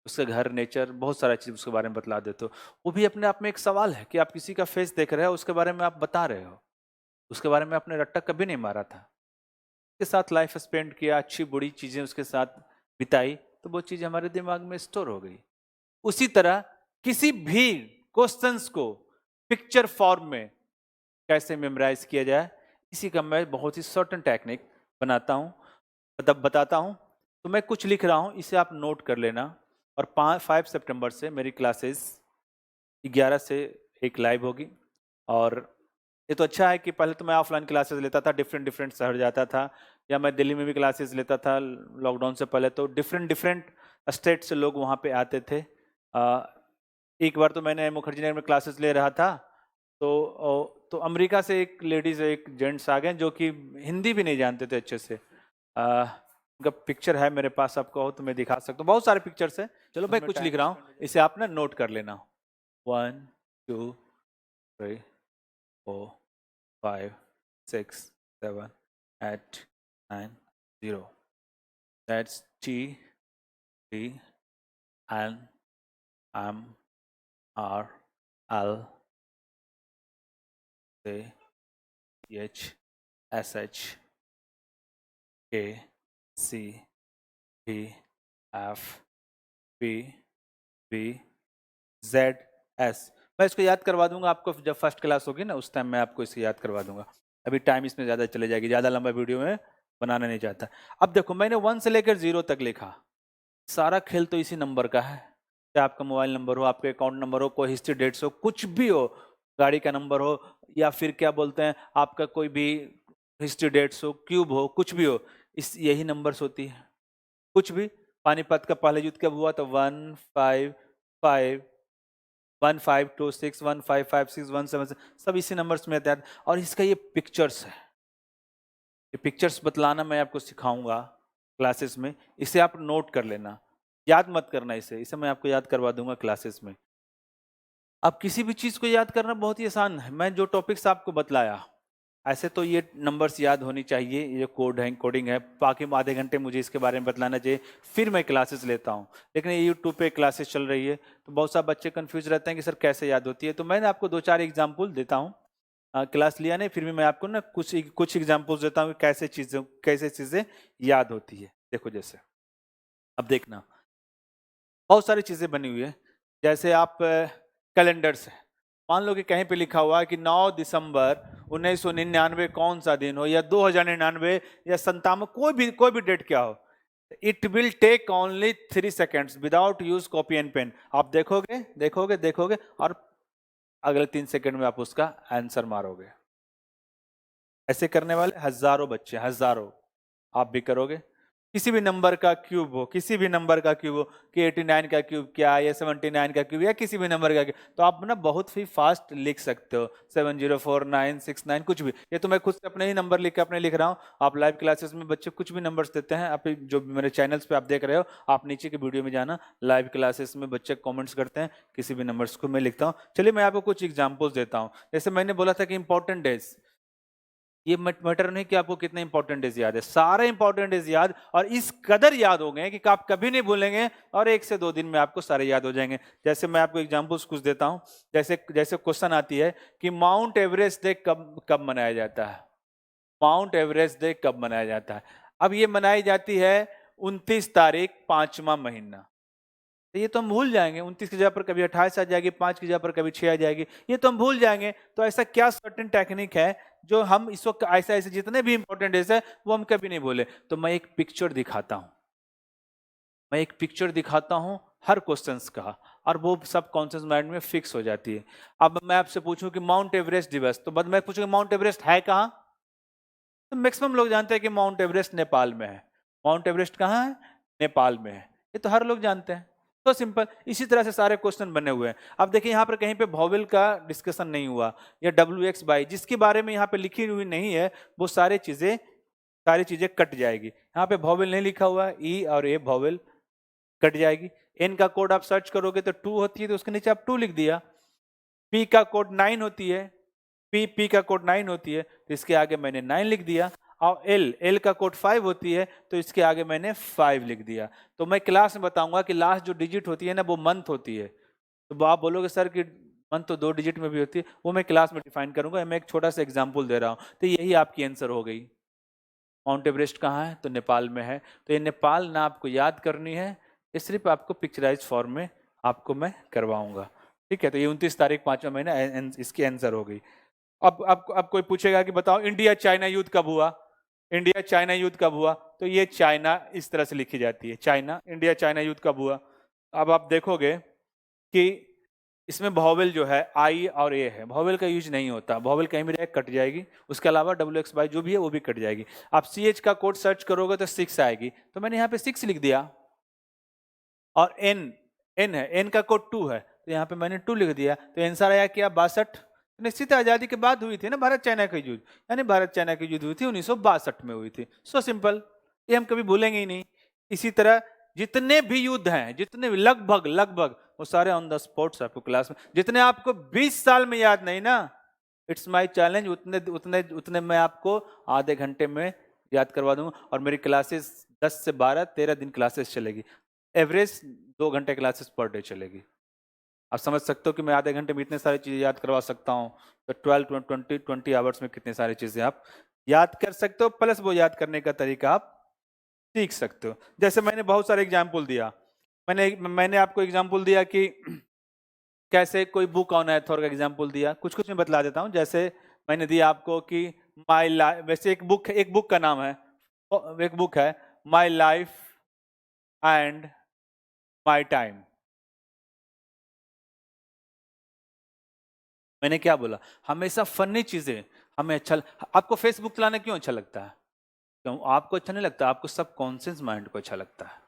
उसका घर, नेचर, बहुत सारा चीज़ उसके बारे में बतला देते हो। वो भी अपने आप में एक सवाल है कि आप किसी का फेस देख रहे हो, उसके बारे में आप बता रहे हो, उसके बारे में आपने रट्टा कभी नहीं मारा था, उसके साथ लाइफ स्पेंड किया, अच्छी बुरी चीज़ें उसके साथ बिताई, तो वो चीज़ हमारे दिमाग में स्टोर हो गई। उसी तरह किसी भी क्वेश्चंस को पिक्चर फॉर्म में कैसे मेमोराइज किया जाए, इसी का मैं बहुत ही सर्टन टेक्निक बताता हूँ। तो मैं कुछ लिख रहा हूँ, इसे आप नोट कर लेना। और 5 सितंबर से मेरी क्लासेस 11 से 1 लाइव होगी। और ये तो अच्छा है कि पहले तो मैं ऑफलाइन क्लासेस लेता था, डिफरेंट शहर जाता था, या मैं दिल्ली में भी क्लासेस लेता था लॉकडाउन से पहले, तो डिफरेंट स्टेट से लोग वहाँ पे आते थे। एक बार तो मैंने मुखर्जी नगर में क्लासेस ले रहा था, तो अमेरिका से एक लेडीज एक जेंट्स आ गए जो कि हिंदी भी नहीं जानते थे अच्छे से। उनका पिक्चर है मेरे पास, आपको हो तो मैं दिखा सकता हूँ, बहुत सारे पिक्चर्स हैं। चलो मैं कुछ लिख रहा हूँ, इसे आप ना नोट कर लेना। 1 2 3 4 5 6 7 8 9 0। That's T T N M R L A H S H K C D F P B Z S। मैं इसको याद करवा दूंगा आपको, जब फर्स्ट क्लास होगी ना उस टाइम मैं आपको इसे याद करवा दूंगा। अभी टाइम इसमें ज़्यादा चले जाएगी, ज़्यादा लंबा वीडियो में बनाना नहीं चाहता। अब देखो मैंने 1 से लेकर 0 तक लिखा, सारा खेल तो इसी नंबर का है। चाहे आपका मोबाइल नंबर हो, आपके अकाउंट नंबर हो, कोई हिस्ट्री डेट्स हो, कुछ भी हो, गाड़ी का नंबर हो, या फिर क्या बोलते हैं आपका कोई भी हिस्ट्री डेट्स हो, क्यूब हो, कुछ भी हो, इस यही नंबर्स होती है। कुछ भी, पानीपत का पहला युद्ध कब हुआ, तो 155 1526 1556 17 सब इसी नंबर्स में आता है। और इसका ये पिक्चर्स है, ये पिक्चर्स बतलाना मैं आपको सिखाऊंगा क्लासेस में, इसे आप नोट कर लेना, याद मत करना इसे मैं आपको याद करवा दूंगा क्लासेस में। अब किसी भी चीज को याद करना बहुत ही आसान है। मैं जो टॉपिक्स आपको बतलाया, ऐसे तो ये नंबर्स याद होनी चाहिए, ये कोड है, कोडिंग है, बाकी आधे घंटे मुझे इसके बारे में बतलाना चाहिए, फिर मैं क्लासेस लेता हूँ। लेकिन ये यूट्यूब पे क्लासेस चल रही है, तो बहुत सारे बच्चे कंफ्यूज रहते हैं कि सर कैसे याद होती है। तो मैंने आपको 2-4 एग्जाम्पल देता हूँ। क्लास लिया नहीं, फिर भी मैं आपको ना कुछ एग्जाम्पल्स देता हूँ कैसे चीज़ें याद होती है। देखो जैसे, अब देखना, बहुत सारी चीज़ें बनी हुई है। जैसे आप कैलेंडर्स है, मान लो कि कहीं पे लिखा हुआ है कि 9 दिसंबर 1999 कौन सा दिन हो, या 2099 या 97, कोई भी डेट क्या हो, it will take only 3 seconds without use copy and pen. आप देखोगे और अगले 3 सेकेंड में आप उसका आंसर मारोगे। ऐसे करने वाले हजारों बच्चे, हजारों, आप भी करोगे। किसी भी नंबर का क्यूब हो, कि 89 का क्यूब क्या, या 79 का क्यूब, या किसी भी नंबर का क्यूब, तो आप ना बहुत ही फास्ट लिख सकते हो, 704969 कुछ भी। ये तो मैं खुद से अपने ही नंबर लिख के अपने लिख रहा हूँ। आप लाइव क्लासेस में बच्चे कुछ भी नंबर्स देते हैं, आप जो मेरे चैनल्स पे आप देख रहे हो, आप नीचे की वीडियो में जाना, लाइव क्लासेस में बच्चे कॉमेंट्स करते हैं, किसी भी नंबर्स को मैं लिखता हूँ। चलिए मैं आपको कुछ एग्जाम्पल्स देता हूँ। जैसे मैंने बोला था कि इंपॉर्टेंट डेज, ये मैटर नहीं कि आपको कितने इंपॉर्टेंट डेज याद है, सारे इंपॉर्टेंट डेज याद, और इस कदर याद हो गए कि आप कभी नहीं भूलेंगे, और 1 से 2 दिन में आपको सारे याद हो जाएंगे। जैसे मैं आपको एग्जांपल्स कुछ देता हूं। जैसे क्वेश्चन आती है कि माउंट एवरेस्ट डे कब मनाया जाता है। माउंट एवरेस्ट डे कब मनाया जाता है? अब ये मनाई जाती है 29 तारीख 5वां महीना। तो ये तो हम भूल जाएंगे, 29 की जगह पर कभी 28 आ जाएगी, 5 की जगह पर कभी 6 आ जाएगी, ये तो हम भूल जाएंगे। तो ऐसा क्या सर्टेन टेक्निक है जो हम इस वक्त ऐसे जितने भी इंपॉर्टेंट डेज है वो हम कभी नहीं भूले? तो मैं एक पिक्चर दिखाता हूं हर क्वेश्चंस का, और वो सब कॉन्शियस माइंड में फिक्स हो जाती है। अब मैं आपसे पूछूं कि माउंट एवरेस्ट दिवस, तो बाद मैं पूछूंगा माउंट एवरेस्ट है कहाँ, तो मैक्सिमम लोग जानते हैं कि माउंट एवरेस्ट नेपाल में है। माउंट एवरेस्ट कहाँ है? नेपाल में है। ये तो हर लोग जानते हैं, तो सिंपल। इसी तरह से सारे क्वेश्चन बने हुए हैं। अब देखिए यहाँ पर कहीं पे वॉवेल का डिस्कशन नहीं हुआ, या WX जिसके बारे में यहाँ पे लिखी हुई नहीं है, वो सारी चीजें कट जाएगी। यहाँ पे वॉवेल नहीं लिखा हुआ, ई और ए वॉवेल कट जाएगी। एन का कोड आप सर्च करोगे तो 2 होती है, तो उसके नीचे आप 2 लिख दिया। पी का कोड 9 होती है, पी का कोड 9 होती है, तो इसके आगे मैंने 9 लिख दिया। और एल का कोड 5 होती है, तो इसके आगे मैंने 5 लिख दिया। तो मैं क्लास में बताऊंगा कि लास्ट जो डिजिट होती है ना वो मंथ होती है। तो आप बोलोगे सर कि मंथ तो 2 डिजिट में भी होती है, वो मैं क्लास में डिफाइन करूंगा। मैं एक छोटा सा एग्जाम्पल दे रहा हूँ। तो यही आपकी आंसर हो गई। माउंट एवरेस्ट कहाँ है? तो नेपाल में है। तो ये नेपाल ना आपको याद करनी है, ये सिर्फ आपको पिक्चराइज फॉर्म में आपको मैं करवाऊंगा। ठीक है, तो ये 29 तारीख 5वां महीना इसकी आंसर हो गई। अब कोई पूछेगा कि बताओ इंडिया चाइना युद्ध कब हुआ? इंडिया चाइना युद्ध कब हुआ? तो ये चाइना इस तरह से लिखी जाती है, चाइना। इंडिया चाइना युद्ध कब हुआ? अब आप देखोगे कि इसमें वॉवेल जो है आई और ए है, वॉवेल का यूज नहीं होता। वॉवेल कहीं भी रहेगा कट जाएगी, उसके अलावा WX जो भी है वो भी कट जाएगी। आप CH का कोड सर्च करोगे तो 6 आएगी, तो मैंने यहाँ पे 6 लिख दिया। और एन है, एन का कोड 2 है, तो यहाँ पे मैंने 2 लिख दिया। तो आंसर आया क्या? 62। निश्चित आजादी के बाद हुई थी ना भारत चाइना की युद्ध, यानी भारत चाइना की युद्ध हुई थी 1962 में हुई थी। सो सिंपल, ये हम कभी भूलेंगे ही नहीं। इसी तरह जितने भी युद्ध हैं, जितने भी लगभग वो सारे ऑन द स्पॉट्स आपको क्लास में, जितने आपको 20 साल में याद नहीं ना, इट्स माय चैलेंज, उतने उतने उतने मैं आपको आधे घंटे में याद करवा दूंगा। और मेरी क्लासेस 10 से 12 13 दिन क्लासेस चलेगी, एवरेज 2 घंटे क्लासेस पर डे चलेगी। आप समझ सकते हो कि मैं आधे घंटे में इतने सारी चीजें याद करवा सकता हूँ। तो 20 आवर्स में कितनी सारी चीजें आप याद कर सकते हो, प्लस वो याद करने का तरीका आप सीख सकते हो। जैसे मैंने बहुत सारे एग्जाम्पल दिया, मैंने आपको एग्जाम्पल दिया कि कैसे कोई बुक ऑन एथर का एग्जाम्पल दिया, कुछ मैं बतला देता हूँ। जैसे मैंने दिया आपको कि माई लाइफ, वैसे एक बुक का नाम है, एक बुक है माई लाइफ एंड माई टाइम। मैंने क्या बोला? हमेशा फनी चीजें हमें अच्छा। आपको फेसबुक चलाना क्यों अच्छा लगता है? क्यों आपको अच्छा नहीं लगता? आपको सब कॉन्शियस माइंड को अच्छा लगता है।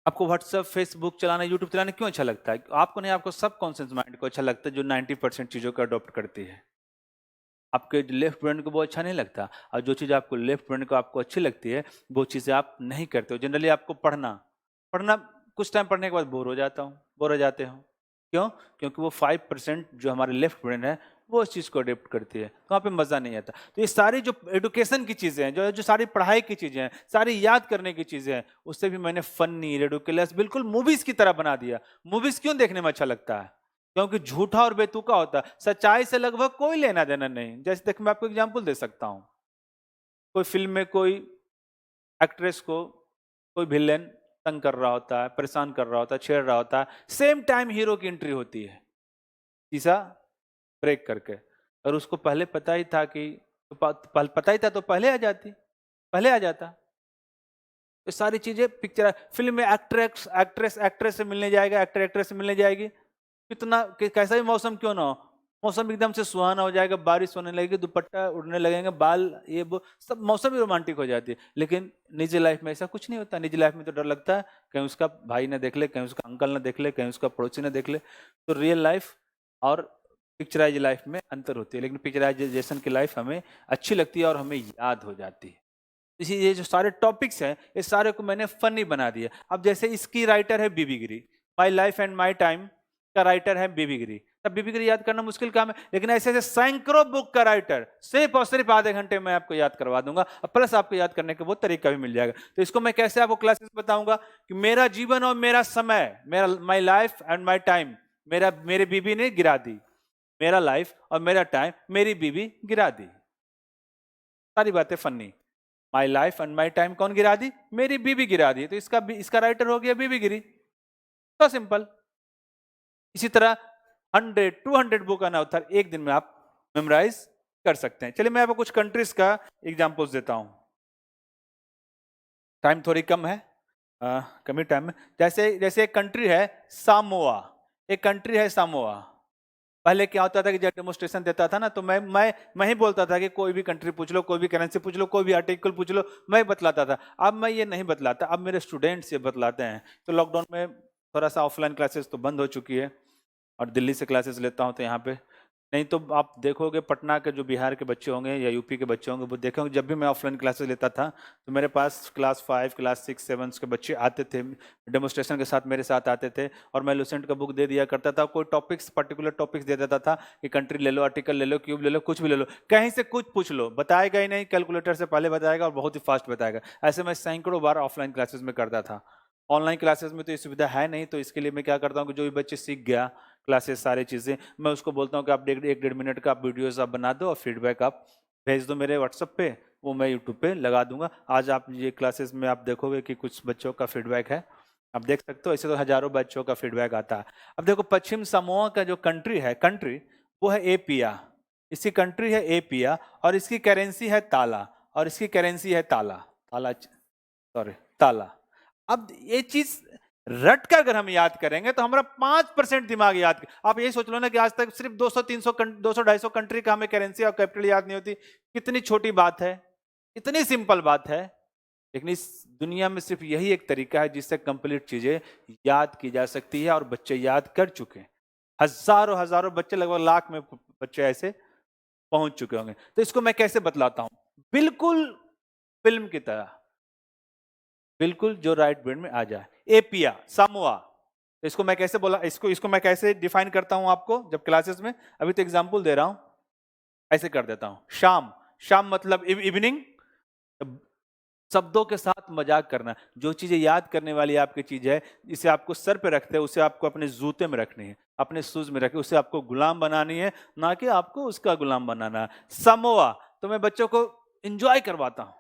आपको व्हाट्सएप, फेसबुक चलाना, यूट्यूब चलाना क्यों अच्छा लगता है? आपको नहीं, आपको सब कॉन्शियस माइंड को अच्छा लगता है, जो 90% चीजों को अडॉप्ट करती है। आपके लेफ्ट ब्रेन को वो अच्छा नहीं लगता, और जो चीज़ आपको लेफ्ट ब्रेन को आपको अच्छी लगती है वो चीज़ें आप नहीं करते हो। जनरली आपको पढ़ना पढ़ना कुछ टाइम पढ़ने के बाद बोर हो जाते हो। क्यों? क्योंकि वो 5% जो हमारे लेफ्ट ब्रेन है वो उस चीज़ को अडेप्ट करती है, तो वहाँ पे मज़ा नहीं आता। तो ये सारी जो एडुकेशन की चीज़ें हैं, जो जो सारी पढ़ाई की चीज़ें हैं, सारी याद करने की चीज़ें हैं, उससे भी मैंने फनी, रेडिकुलस, बिल्कुल मूवीज़ की तरह बना दिया। मूवीज़ क्यों देखने में अच्छा लगता है? क्योंकि झूठा और बेतुका होता है, सच्चाई से लगभग कोई लेना देना नहीं। जैसे देख, मैं आपको एग्जांपल दे सकता हूं। कोई फिल्म में कोई एक्ट्रेस को कोई विलेन तंग कर रहा होता है, परेशान कर रहा होता है, छेड़ रहा होता है, सेम टाइम हीरो की एंट्री होती है शीशा ब्रेक करके। और उसको पहले पता ही था कि पता ही था तो पहले आ जाता। ये सारी चीजें पिक्चर फिल्म में एक्ट्रेस से मिलने जाएगा, एक्ट्रेस से मिलने जाएगी, कितना कैसा भी मौसम क्यों ना हो, मौसम एकदम से सुहाना हो जाएगा, बारिश होने लगेगी, दुपट्टा उड़ने लगेंगे, बाल ये वो सब, मौसम ही रोमांटिक हो जाती है। लेकिन निजी लाइफ में ऐसा कुछ नहीं होता। निजी लाइफ में तो डर लगता है कहीं उसका भाई ना देख ले, कहीं उसका अंकल ना देख ले, कहीं उसका पड़ोसी ना देख ले। तो रियल लाइफ और पिक्चराइज लाइफ में अंतर होती है, लेकिन पिक्चराइजेशन की लाइफ हमें अच्छी लगती है और हमें याद हो जाती है। इसी ये जो सारे टॉपिक्स हैं, ये सारे को मैंने फनी बना दिया। अब जैसे इसकी राइटर है BB Giri, my life and my time का राइटर है बीबी गिरी। तब बीबी गिरी याद करना मुश्किल काम है, लेकिन ऐसे ऐसे सैकड़ों बुक का राइटर सिर्फ और सिर्फ आधे घंटे में आपको याद करवा दूंगा, और प्लस आपको याद करने का वो तरीका भी मिल जाएगा। तो इसको मैं कैसे आपको क्लासेस बताऊंगा कि मेरा जीवन और मेरा समय, मेरा माई लाइफ एंड माई टाइम, मेरे बीबी ने गिरा दी, मेरा लाइफ और मेरा टाइम मेरी बीबी गिरा दी। सारी बातें funny. My life and my time कौन गिरा दी? मेरी बीबी गिरा दी। तो इसका राइटर हो गया बीबी गिरी। तो सिंपल। इसी तरह 100-200 बुक ऑन ऑथर एक दिन में आप मेमोराइज कर सकते हैं। चलिए मैं आपको कुछ कंट्रीज का एग्जांपल्स देता हूं। टाइम थोड़ी कम है, कमी टाइम में। जैसे एक कंट्री है सामोआ, एक कंट्री है सामोआ। पहले क्या होता था कि जब डेमोस्ट्रेशन देता था ना, तो मैं ही बोलता था कि कोई भी कंट्री पूछ लो, कोई भी करेंसी पूछ लो, कोई भी आर्टिकल पूछ लो, मैं बतलाता था। अब मैं ये नहीं बतलाता, अब मेरे स्टूडेंट्स ये बतलाते हैं। तो लॉकडाउन में थोड़ा सा ऑफलाइन क्लासेस तो बंद हो चुकी है, और दिल्ली से क्लासेस लेता हूँ, तो यहाँ पे नहीं तो आप देखोगे पटना के जो बिहार के बच्चे होंगे या यूपी के बच्चे होंगे वो देखेंगे, जब भी मैं ऑफलाइन क्लासेस लेता था तो मेरे पास क्लास 5 क्लास 6 7 के बच्चे आते थे, डेमोस्ट्रेशन के साथ मेरे साथ आते थे और मैं लुसेंट का बुक दे दिया करता था। कोई टॉपिक्स पर्टिकुलर टॉपिक्स दे देता था कि कंट्री ले लो, आर्टिकल ले लो, क्यूब ले लो, कुछ भी ले लो, कहीं से कुछ पूछ लो, बताएगा ही नहीं, कैलकुलेटर से पहले बताएगा और बहुत ही फास्ट बताएगा। ऐसे मैं सैकड़ों बार ऑफलाइन क्लासेस में करता था। ऑनलाइन क्लासेस में तो ये सुविधा है नहीं, तो इसके लिए मैं क्या करता हूँ कि जो भी बच्चे सीख गया क्लासेस सारी चीज़ें, मैं उसको बोलता हूँ कि आप 1-1.5 मिनट का आप वीडियोस आप बना दो और फीडबैक आप भेज दो मेरे व्हाट्सएप पे, वो मैं यूट्यूब पे लगा दूंगा। आज आप ये क्लासेस में आप देखोगे कि कुछ बच्चों का फीडबैक है, आप देख सकते हो। ऐसे तो हजारों बच्चों का फीडबैक आता है। अब देखो पश्चिम समोआ का जो कंट्री वो है एपिया। इसकी कंट्री है एपिया और इसकी करेंसी है ताला, और इसकी करेंसी है ताला। अब ये चीज रट कर अगर हम याद करेंगे तो हमारा 5% दिमाग याद। आप ये सोच लो ना कि आज तक सिर्फ 200-300-200-250 कंट्री का हमें करेंसी और कैपिटल याद नहीं होती। कितनी छोटी बात है, इतनी सिंपल बात है, लेकिन इस दुनिया में सिर्फ यही एक तरीका है जिससे कंप्लीट चीजें याद की जा सकती है और बच्चे याद कर चुके हैं। हजारों हजारों बच्चे, लगभग लाख में बच्चे ऐसे पहुंच चुके होंगे। तो इसको मैं कैसे बतलाता हूं, बिल्कुल फिल्म की तरह, बिल्कुल जो राइट ब्रेन में आ जाए। एपिया सामोआ, तो इसको मैं कैसे बोला, इसको मैं कैसे डिफाइन करता हूं आपको जब क्लासेस में, अभी तो एग्जांपल दे रहा हूं, ऐसे कर देता हूं। शाम मतलब इवनिंग, शब्दों के साथ मजाक करना। जो चीजें याद करने वाली आपकी चीज है, इसे आपको सर पे रखते हैं, उसे आपको अपने जूते में रखनी है, अपने शूज में रखे, उसे आपको गुलाम बनानी है, ना कि आपको उसका गुलाम बनाना है। समोआ, तो मैं बच्चों को इंजॉय करवाता हूं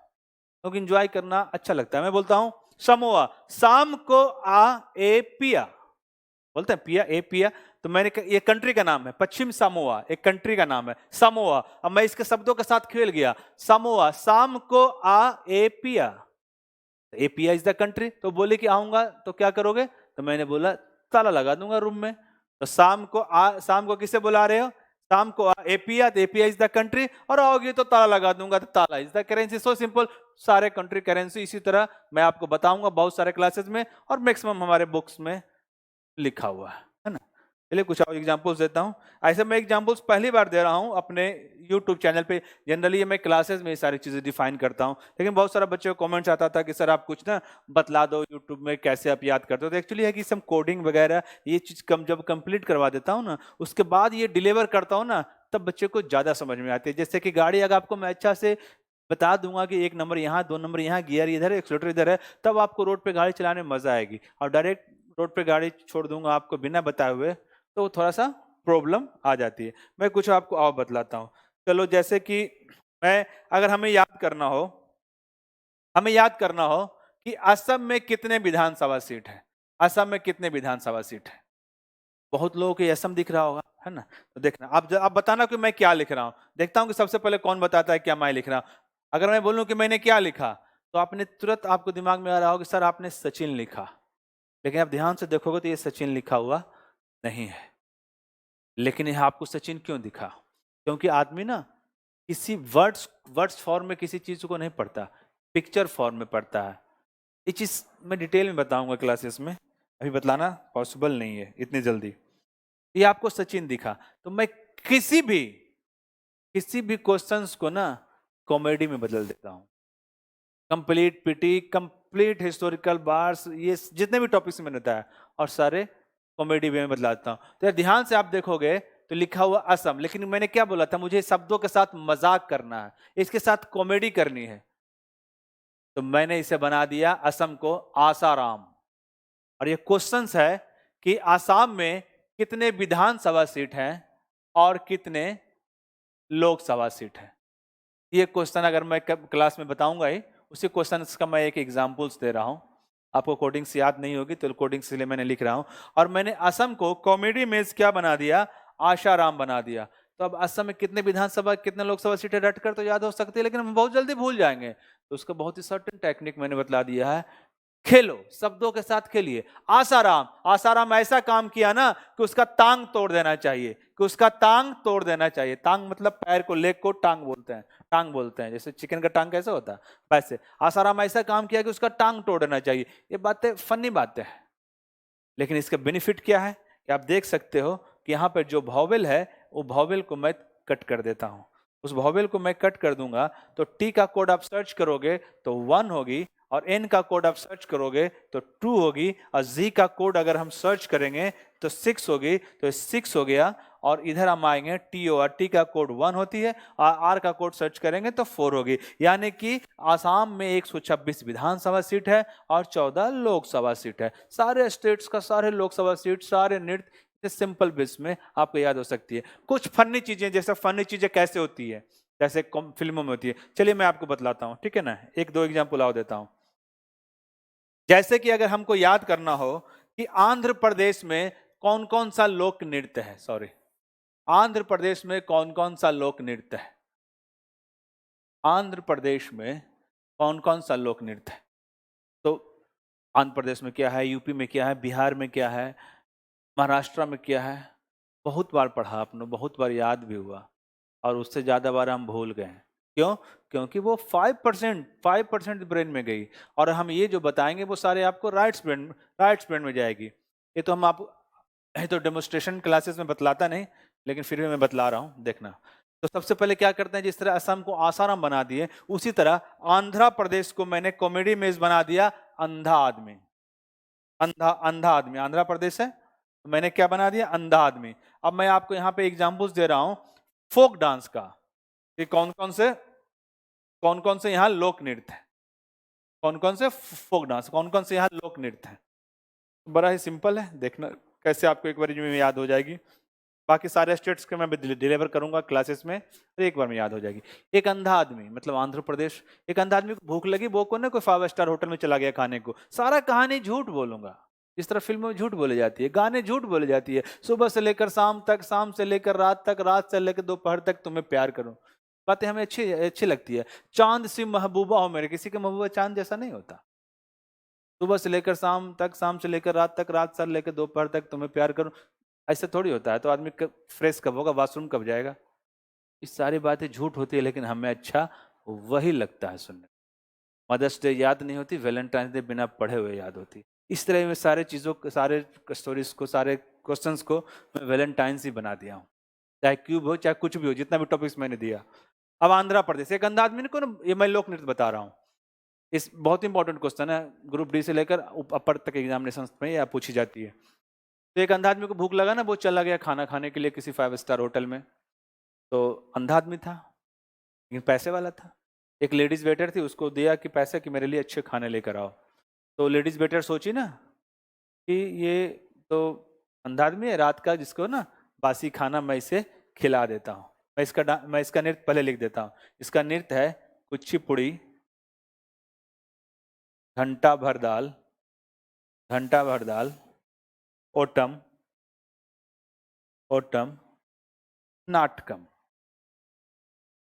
क्योंकि इंजॉय करना अच्छा लगता है। मैं बोलता हूं समोआ, शाम को आ ए पिया, बोलते हैं पिया ए पिया। तो मैंने ये कंट्री का नाम है, पश्चिम सामोआ एक कंट्री का नाम है समोआ। अब मैं इसके शब्दों के साथ खेल गया। समोआ, शाम को आ ए पिया, ए पिया इज द कंट्री। तो बोले कि आऊंगा तो क्या करोगे, तो मैंने बोला ताला लगा दूंगा रूम में। तो शाम को किसे बुला रहे हो, शाम को एपिया, एपिया इज द कंट्री, और आओगे तो ताला लगा दूंगा, तो ताला is the currency. So simple, सारे कंट्री करेंसी इसी तरह मैं आपको बताऊंगा बहुत सारे क्लासेस में, और मैक्सिमम हमारे बुक्स में लिखा हुआ है ना। चलिए कुछ और एग्जांपल्स देता हूं। ऐसे मैं एग्जांपल्स पहली बार दे रहा हूं अपने यूट्यूब चैनल पे। जनरली मैं क्लासेस में ये सारी चीजें डिफाइन करता हूं, लेकिन बहुत सारा बच्चों को कमेंट्स आता था कि सर आप कुछ ना बतला दो यूट्यूब में कैसे आप याद करते हो। तो एक्चुअली है कि सब कोडिंग वगैरह ये चीज जब कंप्लीट करवा देता हूँ ना, उसके बाद ये डिलीवर करता हूँ ना, तब बच्चे को ज्यादा समझ में आती है। जैसे कि गाड़ी अगर आपको मैं अच्छा से बता दूंगा कि 1 नंबर यहाँ, 2 नंबर यहाँ, गियर इधर है, एक्सीलरेटर इधर है, तब आपको रोड पे गाड़ी चलाने में मजा आएगी। और डायरेक्ट रोड पे गाड़ी छोड़ दूंगा आपको बिना बताए हुए, तो थोड़ा सा प्रॉब्लम आ जाती है। मैं कुछ आपको और बतलाता हूँ। चलो जैसे कि अगर हमें याद करना हो कि असम में कितने विधानसभा सीट है, असम में कितने विधानसभा सीट है। बहुत लोगों को असम दिख रहा होगा, है ना। तो देखना, आप बताना कि मैं क्या लिख रहा हूं। देखता हूं कि सबसे पहले कौन बताता है क्या मैं लिख रहा हूं। अगर मैं बोलूं कि मैंने क्या लिखा, तो आपने तुरंत आपको दिमाग में आ रहा होगा कि सर आपने सचिन लिखा, लेकिन आप ध्यान से देखोगे तो ये सचिन लिखा हुआ नहीं है। लेकिन यह आपको सचिन क्यों दिखा, क्योंकि आदमी ना किसी वर्ड्स फॉर्म में किसी चीज को नहीं पढ़ता, पिक्चर फॉर्म में पढ़ता है। ये चीज मैं डिटेल में बताऊंगा क्लासेस में, अभी बतलाना पॉसिबल नहीं है इतनी जल्दी। ये आपको सचिन दिखा, तो मैं किसी भी क्वेश्चंस को ना कॉमेडी में बदल देता हूं। कंप्लीट पिटी, कंप्लीट हिस्टोरिकल बार्स, ये जितने भी टॉपिक्स मैंने बताया, और सारे कॉमेडी वे में बदलाता हूं। तो यार ध्यान से आप देखोगे तो लिखा हुआ असम, लेकिन मैंने क्या बोला था, मुझे शब्दों के साथ मजाक करना है, इसके साथ कॉमेडी करनी है, तो मैंने इसे बना दिया असम को आसाराम। और ये क्वेश्चंस है कि आसाम में कितने विधानसभा सीट हैं और कितने लोकसभा सीट हैं। ये क्वेश्चन अगर मैं क्लास में बताऊंगा ही, उसी क्वेश्चन का मैं एक एग्जांपल्स दे रहा हूं। आपको कोडिंग्स याद नहीं होगी तो कोडिंग्स के लिए मैंने लिख रहा हूं। और मैंने असम को कॉमेडी में क्या बना दिया, आशाराम बना दिया। तो अब असम में कितने विधानसभा कितने लोकसभा सीटें रट कर तो याद हो सकती है, लेकिन हम बहुत जल्दी भूल जाएंगे। तो उसका बहुत ही सर्टेन टेक्निक मैंने बतला दिया है। खेलो, शब्दों के साथ खेलिए। आसाराम ऐसा काम किया ना कि उसका टांग तोड़ देना चाहिए, टांग मतलब पैर को, लेग को टांग बोलते हैं, जैसे चिकन का टांग कैसे होता है वैसे। आसाराम ऐसा काम किया कि उसका टांग तोड़ देना चाहिए। ये बातें फनी बातें हैं, लेकिन इसका बेनिफिट क्या है कि आप देख सकते हो कि यहाँ पर जो वॉवेल है वो वॉवेल को मैं कट कर देता हूँ। उस वॉवेल को मैं कट कर दूंगा तो टी का कोड आप सर्च करोगे तो 1 होगी, और एन का कोड आप सर्च करोगे तो 2 होगी, और जी का कोड अगर हम सर्च करेंगे तो 6 होगी, तो 6 हो गया। और इधर हम आएंगे टी ओ, टी का कोड 1 होती है, और आर का कोड सर्च करेंगे तो 4 होगी। यानी कि आसाम में 126 विधानसभा सीट है और 14 लोकसभा सीट है। सारे स्टेट्स का सारे लोकसभा सीट, सारे नृत्य सिंपल बेस में आपको याद हो सकती है। कुछ फनी चीजें, जैसे फनी चीजें कैसे होती है, जैसे फिल्मों में होती है, चलिए मैं आपको बतलाता हूं, ठीक है ना। एक दो एग्जाम्पल और देता हूं। जैसे कि अगर हमको याद करना हो कि आंध्र प्रदेश में कौन कौन सा लोक नृत्य है, आंध्र प्रदेश में कौन कौन सा लोक नृत्य है, आंध्र प्रदेश में कौन कौन सा लोक नृत्य है। तो आंध्र प्रदेश में क्या है, यूपी में क्या है, बिहार में क्या है, महाराष्ट्र में क्या है, बहुत बार पढ़ा आपने, बहुत बार याद भी हुआ, और उससे ज्यादा बार हम भूल गए। क्यों? क्योंकि वो 5% ब्रेन में गई, और हम ये जो बताएंगे वो सारे आपको राइट्स ब्रेन में जाएगी। ये तो हम आप तो डेमोस्ट्रेशन क्लासेस में बतलाता नहीं, लेकिन फिर भी मैं बतला रहा हूँ, देखना। तो सबसे पहले क्या करते हैं, जिस तरह असम को आसाराम बना दिए, उसी तरह आंध्र प्रदेश को मैंने कॉमेडी मेज बना दिया अंधा आदमी। अंधा आदमी आंध्र प्रदेश है, तो मैंने क्या बना दिया, अंधा आदमी। अब मैं आपको यहाँ पे एग्जाम्पल्स दे रहा हूं फोक डांस का, कि कौन कौन से यहाँ लोक नृत्य है, कौन कौन से फोक डांस, कौन कौन से यहाँ लोक नृत्य है। बड़ा ही सिंपल है, देखना कैसे आपको एक बार में याद हो जाएगी। बाकी सारे स्टेट्स के मैं डिलीवर करूंगा क्लासेस में, तो एक बार में याद हो जाएगी। एक अंधा आदमी, मतलब आंध्र प्रदेश, एक अंधा आदमी को भूख लगी, वो को ना कोई 5 स्टार होटल में चला गया खाने को। सारा कहानी झूठ बोलूंगा, इस तरह फिल्मों में झूठ बोली जाती है, गाने झूठ बोली जाती है, सुबह से लेकर शाम तक, शाम से लेकर रात तक, रात से लेकर दोपहर तक तुम्हें प्यार करूं। बातें हमें अच्छी लगती है। चांद सी महबूबा हो मेरे, किसी का महबूबा चांद जैसा नहीं होता। सुबह से लेकर शाम तक, शाम से लेकर रात तक, रात से लेकर दोपहर तक तुम्हें प्यार करूं, ऐसा थोड़ी होता है। तो आदमी फ्रेश कब होगा, वॉशरूम कब जाएगा। ये सारी बातें झूठ होती है, लेकिन हमें अच्छा वही लगता है सुनने। मदर्स डे याद नहीं होती, वैलेंटाइन डे बिना पढ़े हुए याद होती। इस तरह में सारे चीज़ों को, सारे स्टोरीज को, सारे क्वेश्चंस को मैं वैलेंटाइंस ही बना दिया हूँ, चाहे क्यूब हो चाहे कुछ भी हो, जितना भी टॉपिक्स मैंने दिया। अब आंध्र प्रदेश, एक अंधा आदमी को ना, ये मैं लोक नृत्य बता रहा हूँ, इस बहुत इंपॉर्टेंट क्वेश्चन है, ग्रुप डी से लेकर अपर तक एग्जामिनेशन में या पूछी जाती है। तो एक अंधा आदमी को भूख लगा ना, वो चला गया खाना खाने के लिए किसी 5 स्टार होटल में। तो अंधा आदमी था लेकिन पैसे वाला था। एक लेडीज वेटर थी, उसको दिया कि पैसे कि मेरे लिए अच्छे खाने लेकर आओ। तो लेडीज वेटर सोची ना कि ये तो अंधा आदमी है रात का, जिसको ना बासी खाना मैं इसे खिला देता हूँ। मैं इसका नृत्य पहले लिख देता हूँ। इसका नृत्य है कुचिपुड़ी, घंटा भर दाल, ओटम नाटकम,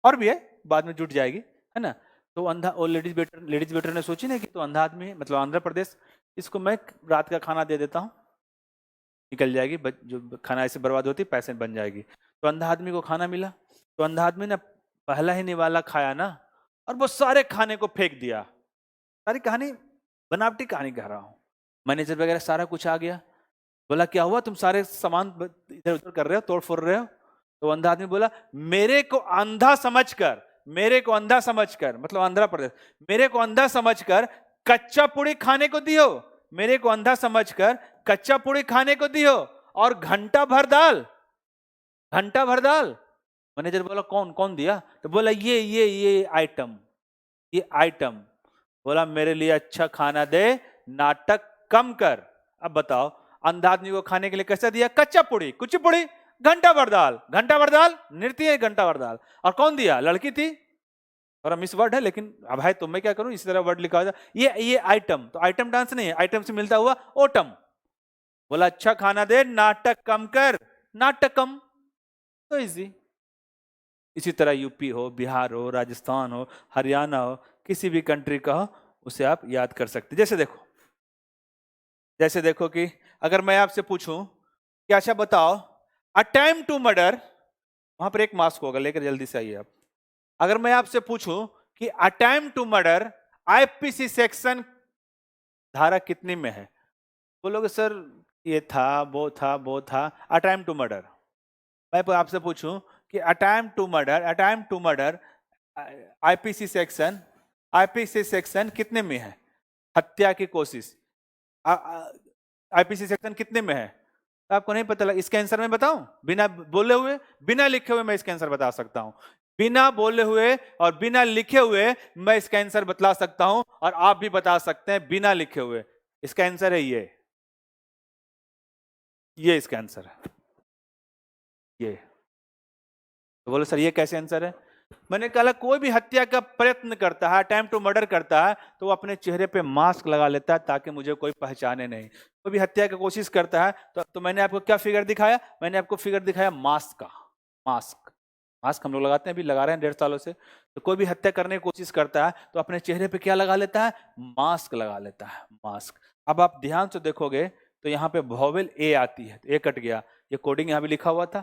और भी है, बाद में जुट जाएगी, है ना। तो अंधा, और लेडीज वेटर ने सोची ना कि तो अंधा आदमी है, मतलब आंध्र प्रदेश, इसको मैं रात का खाना दे देता हूँ, निकल जाएगी, जो खाना ऐसे बर्बाद होती पैसे बन जाएगी। तो अंधा आदमी को खाना मिला, तो अंधा आदमी ने पहला ही निवाला खाया ना, और वो सारे खाने को फेंक दिया। सारी कहानी बनावटी कहानी कह रहा हूँ, मैनेजर वगैरह सारा कुछ आ गया, बोला क्या हुआ, तुम सारे सामान इधर उधर कर रहे हो, तोड़ फोड़ रहे हो। तो अंधा आदमी बोला, मेरे को अंधा समझकर, मतलब आंध्र प्रदेश, मेरे को अंधा समझकर कच्चा पूड़ी खाने को दियो, मेरे को अंधा समझकर कच्चा पूड़ी खाने को दियो, और घंटा भर दाल। मैनेजर बोला कौन कौन दिया, तो बोला ये आइटम। बोला मेरे लिए अच्छा खाना दे, नाटक कम कर। अब बताओ, अंधा आदमी को खाने के लिए कैसा दिया, कच्चा पूड़ी, कुचिपुड़ी, घंटा भर दाल नृत्य है, घंटा भर दाल। और कौन दिया, लड़की थी, और मिस वर्ड है, लेकिन अब है तो मैं क्या करूं, इसी तरह वर्ड लिखा हुआ ये आइटम, तो आइटम डांस नहीं है, आइटम से मिलता हुआ ओटम। बोला अच्छा खाना दे, नाटक कम कर, नाटक कम। तो इसी तरह यूपी हो, बिहार हो, राजस्थान हो, हरियाणा हो, किसी भी कंट्री का हो, उसे आप याद कर सकते। जैसे देखो कि अगर मैं आपसे पूछूं कि अच्छा बताओ, अटेम्प्ट टू मर्डर, वहां पर एक मास्क होगा, लेकर जल्दी से आइए आप। अगर मैं आपसे पूछूं कि attempt to murder IPC section धारा कितनी में है, बोलोगे सर ये था वो था, अटेम्प्ट टू मर्डर मैं आपसे पूछूं कि attempt to murder IPC section कितने में है? हत्या की कोशिश आईपीसी सेक्शन कितने में है? आपको नहीं पता लगा? इसका आंसर मैं बताऊं? बिना बोले हुए, बिना लिखे हुए मैं इसका आंसर बता सकता हूं। बिना बोले हुए और बिना लिखे हुए मैं इसका आंसर बतला सकता हूं, और आप भी बता सकते हैं बिना लिखे हुए। इसका आंसर है ये इसका आंसर है ये। तो बोलो सर ये कैसे आंसर है? मैंने कहा कोई भी हत्या का प्रयत्न करता है, अटेम्प्ट टू मर्डर करता है, तो वो अपने चेहरे पे मास्क लगा लेता है ताकि मुझे कोई पहचाने नहीं। कोई भी हत्या की कोशिश करता है तो मैंने आपको क्या फिगर दिखाया? मैंने आपको फिगर दिखाया मास्क का। मास्क हम लोग लगाते हैं, अभी लगा रहे हैं 1.5 सालों से। तो कोई भी हत्या करने की कोशिश करता है तो अपने चेहरे पे क्या लगा लेता है? मास्क लगा लेता है, मास्क। अब आप ध्यान से देखोगे तो यहाँ पे वॉवेल ए आती है, ए कट गया, ये कोडिंग यहाँ भी लिखा हुआ था।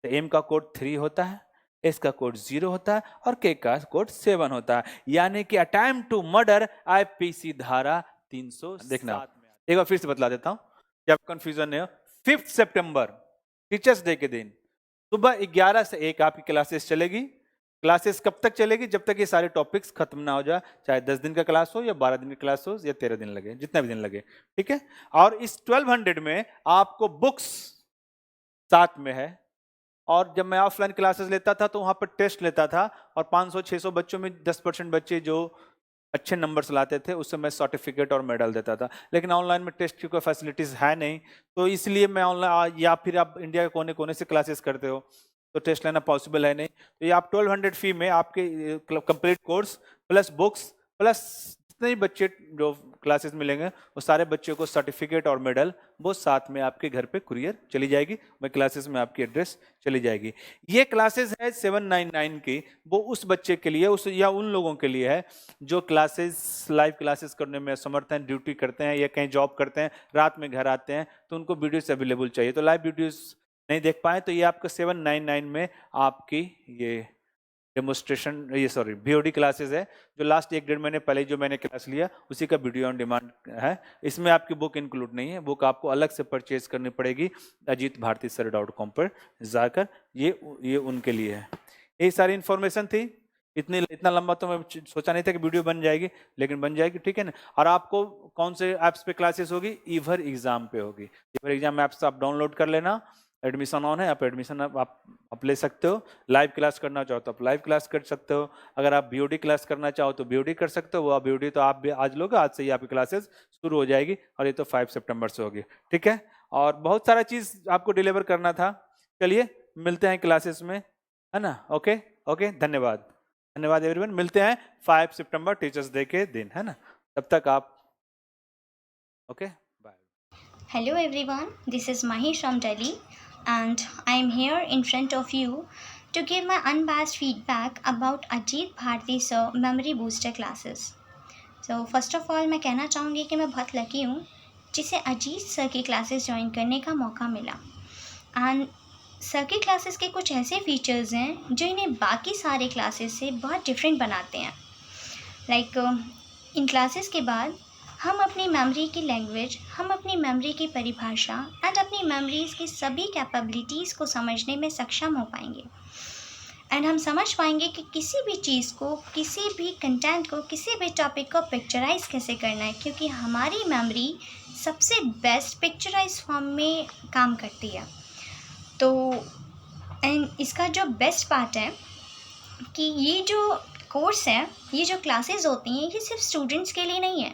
तो एम का कोड 3 होता है, एस का कोड 0 होता है और के का कोड 7 होता है। यानी कि अटेम्प्ट टू मर्डर आईपीसी धारा 300। देखना एक बार फिर से बतला देता हूं कि आप कंफ्यूजन नहीं हो। 5 सितंबर टीचर्स डे के दिन सुबह 11 से 1 आपकी क्लासेस चलेगी। क्लासेस कब तक चलेगी? जब तक ये सारे टॉपिक्स खत्म ना हो जाए, चाहे 10 दिन का क्लास हो या 12 दिन का क्लास हो या 13 दिन लगे, जितना भी दिन लगे, ठीक है। और इस 1200 में आपको बुक्स साथ में है। और जब मैं ऑफलाइन क्लासेस लेता था तो वहां पर टेस्ट लेता था, और 500-600 बच्चों में 10% बच्चे जो अच्छे नंबर्स लाते थे उससे मैं सर्टिफिकेट और मेडल देता था। लेकिन ऑनलाइन में टेस्ट की कोई फैसिलिटीज है नहीं, तो इसलिए मैं ऑनलाइन, या फिर आप इंडिया के कोने कोने से क्लासेस करते हो तो टेस्ट लेना पॉसिबल है नहीं। तो ये आप 1200 फी में आपके complete course plus books plus जितने भी बच्चे जो क्लासेस मिलेंगे वो सारे बच्चों को सर्टिफिकेट और मेडल वो साथ में आपके घर पे कुरियर चली जाएगी। मैं क्लासेस में आपकी एड्रेस चली जाएगी। ये क्लासेस है 799 की, वो उस बच्चे के लिए उस या उन लोगों के लिए है जो क्लासेस लाइव क्लासेस करने में असमर्थ हैं, ड्यूटी करते हैं या कहीं जॉब करते हैं, रात में घर आते हैं तो उनको वीडियोस अवेलेबल चाहिए। तो लाइव वीडियोस नहीं देख पाए तो ये आपका 799 में आपकी ये डेमोस्ट्रेशन, ये सॉरी बीओडी क्लासेस है, जो लास्ट 1-1.5 महीने पहले जो मैंने क्लास लिया उसी का वीडियो ऑन डिमांड है। इसमें आपकी बुक इंक्लूड नहीं है, बुक आपको अलग से परचेज करनी पड़ेगी ajitbhartisar.com पर जाकर। ये उनके लिए है। यही सारी इन्फॉर्मेशन थी। इतना लंबा तो मैं सोचा नहीं था कि वीडियो बन जाएगी, लेकिन बन जाएगी, ठीक है ना। और आपको कौन से ऐप्स पे क्लासेस होगी? ईवर एग्जाम पे होगी। ईवर एग्जाम ऐप्स आप डाउनलोड कर लेना, एडमिशन ऑन है, आप एडमिशन आप ले सकते हो। लाइव क्लास करना चाहो तो आप लाइव क्लास कर सकते हो। अगर आप बीओडी क्लास करना चाहो तो बीओडी कर सकते हो। वो बीओडी तो आप भी आज लोगे, आज से ही आपकी क्लासेस शुरू हो जाएगी, और ये तो 5 सितंबर से होगी, ठीक है। और बहुत सारा चीज आपको डिलीवर करना था। चलिए मिलते हैं क्लासेस में, है ना। ओके ओके, धन्यवाद एवरीवन। मिलते हैं 5 सितंबर टीचर्स डे के दिन, है ना। तब तक आप okay bye. Hello everyone, this is Mahesh from Delhi and I am here in front of you to give my unbiased feedback about Ajit Bharti Sir Memory Booster classes. So first of all मैं कहना चाहूँगी कि मैं बहुत lucky हूँ जिसे Ajit sir की classes join करने का मौका मिला। एंड सर की क्लासेस के कुछ ऐसे फीचर्स हैं जो इन्हें बाकी सारे क्लासेस से बहुत डिफरेंट बनाते हैं। लाइक इन क्लासेस के बाद हम अपनी मेमोरी की लैंग्वेज, हम अपनी मेमोरी की परिभाषा एंड अपनी मेमोरीज़ की सभी कैपेबिलिटीज़ को समझने में सक्षम हो पाएंगे। एंड हम समझ पाएंगे कि किसी भी चीज़ को, किसी भी कंटेंट को, किसी भी टॉपिक को पिक्चराइज कैसे करना है, क्योंकि हमारी मेमोरी सबसे बेस्ट पिक्चराइज फॉर्म में काम करती है। तो एंड इसका जो बेस्ट पार्ट है कि ये जो कोर्स है, ये जो क्लासेस होती हैं, ये सिर्फ स्टूडेंट्स के लिए नहीं है,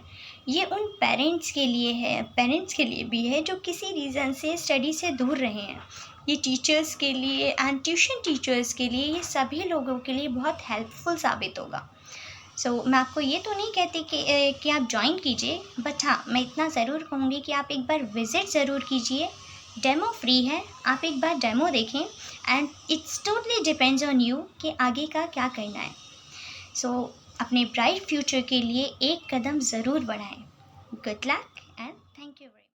ये उन पेरेंट्स के लिए है, पेरेंट्स के लिए भी है जो किसी रीज़न से स्टडी से दूर रहे हैं। ये टीचर्स के लिए एंड ट्यूशन टीचर्स के लिए, ये सभी लोगों के लिए बहुत हेल्पफुल साबित होगा। सो मैं आपको ये तो नहीं कहती कि आप ज्वाइन कीजिए, बट हाँ मैं इतना ज़रूर कहूँगी कि आप एक बार विज़िट ज़रूर कीजिए। डेमो फ्री है, आप एक बार डेमो देखें and it's totally depends on you कि आगे का क्या करना है। सो अपने ब्राइट फ्यूचर के लिए एक कदम ज़रूर बढ़ाएं। Good luck.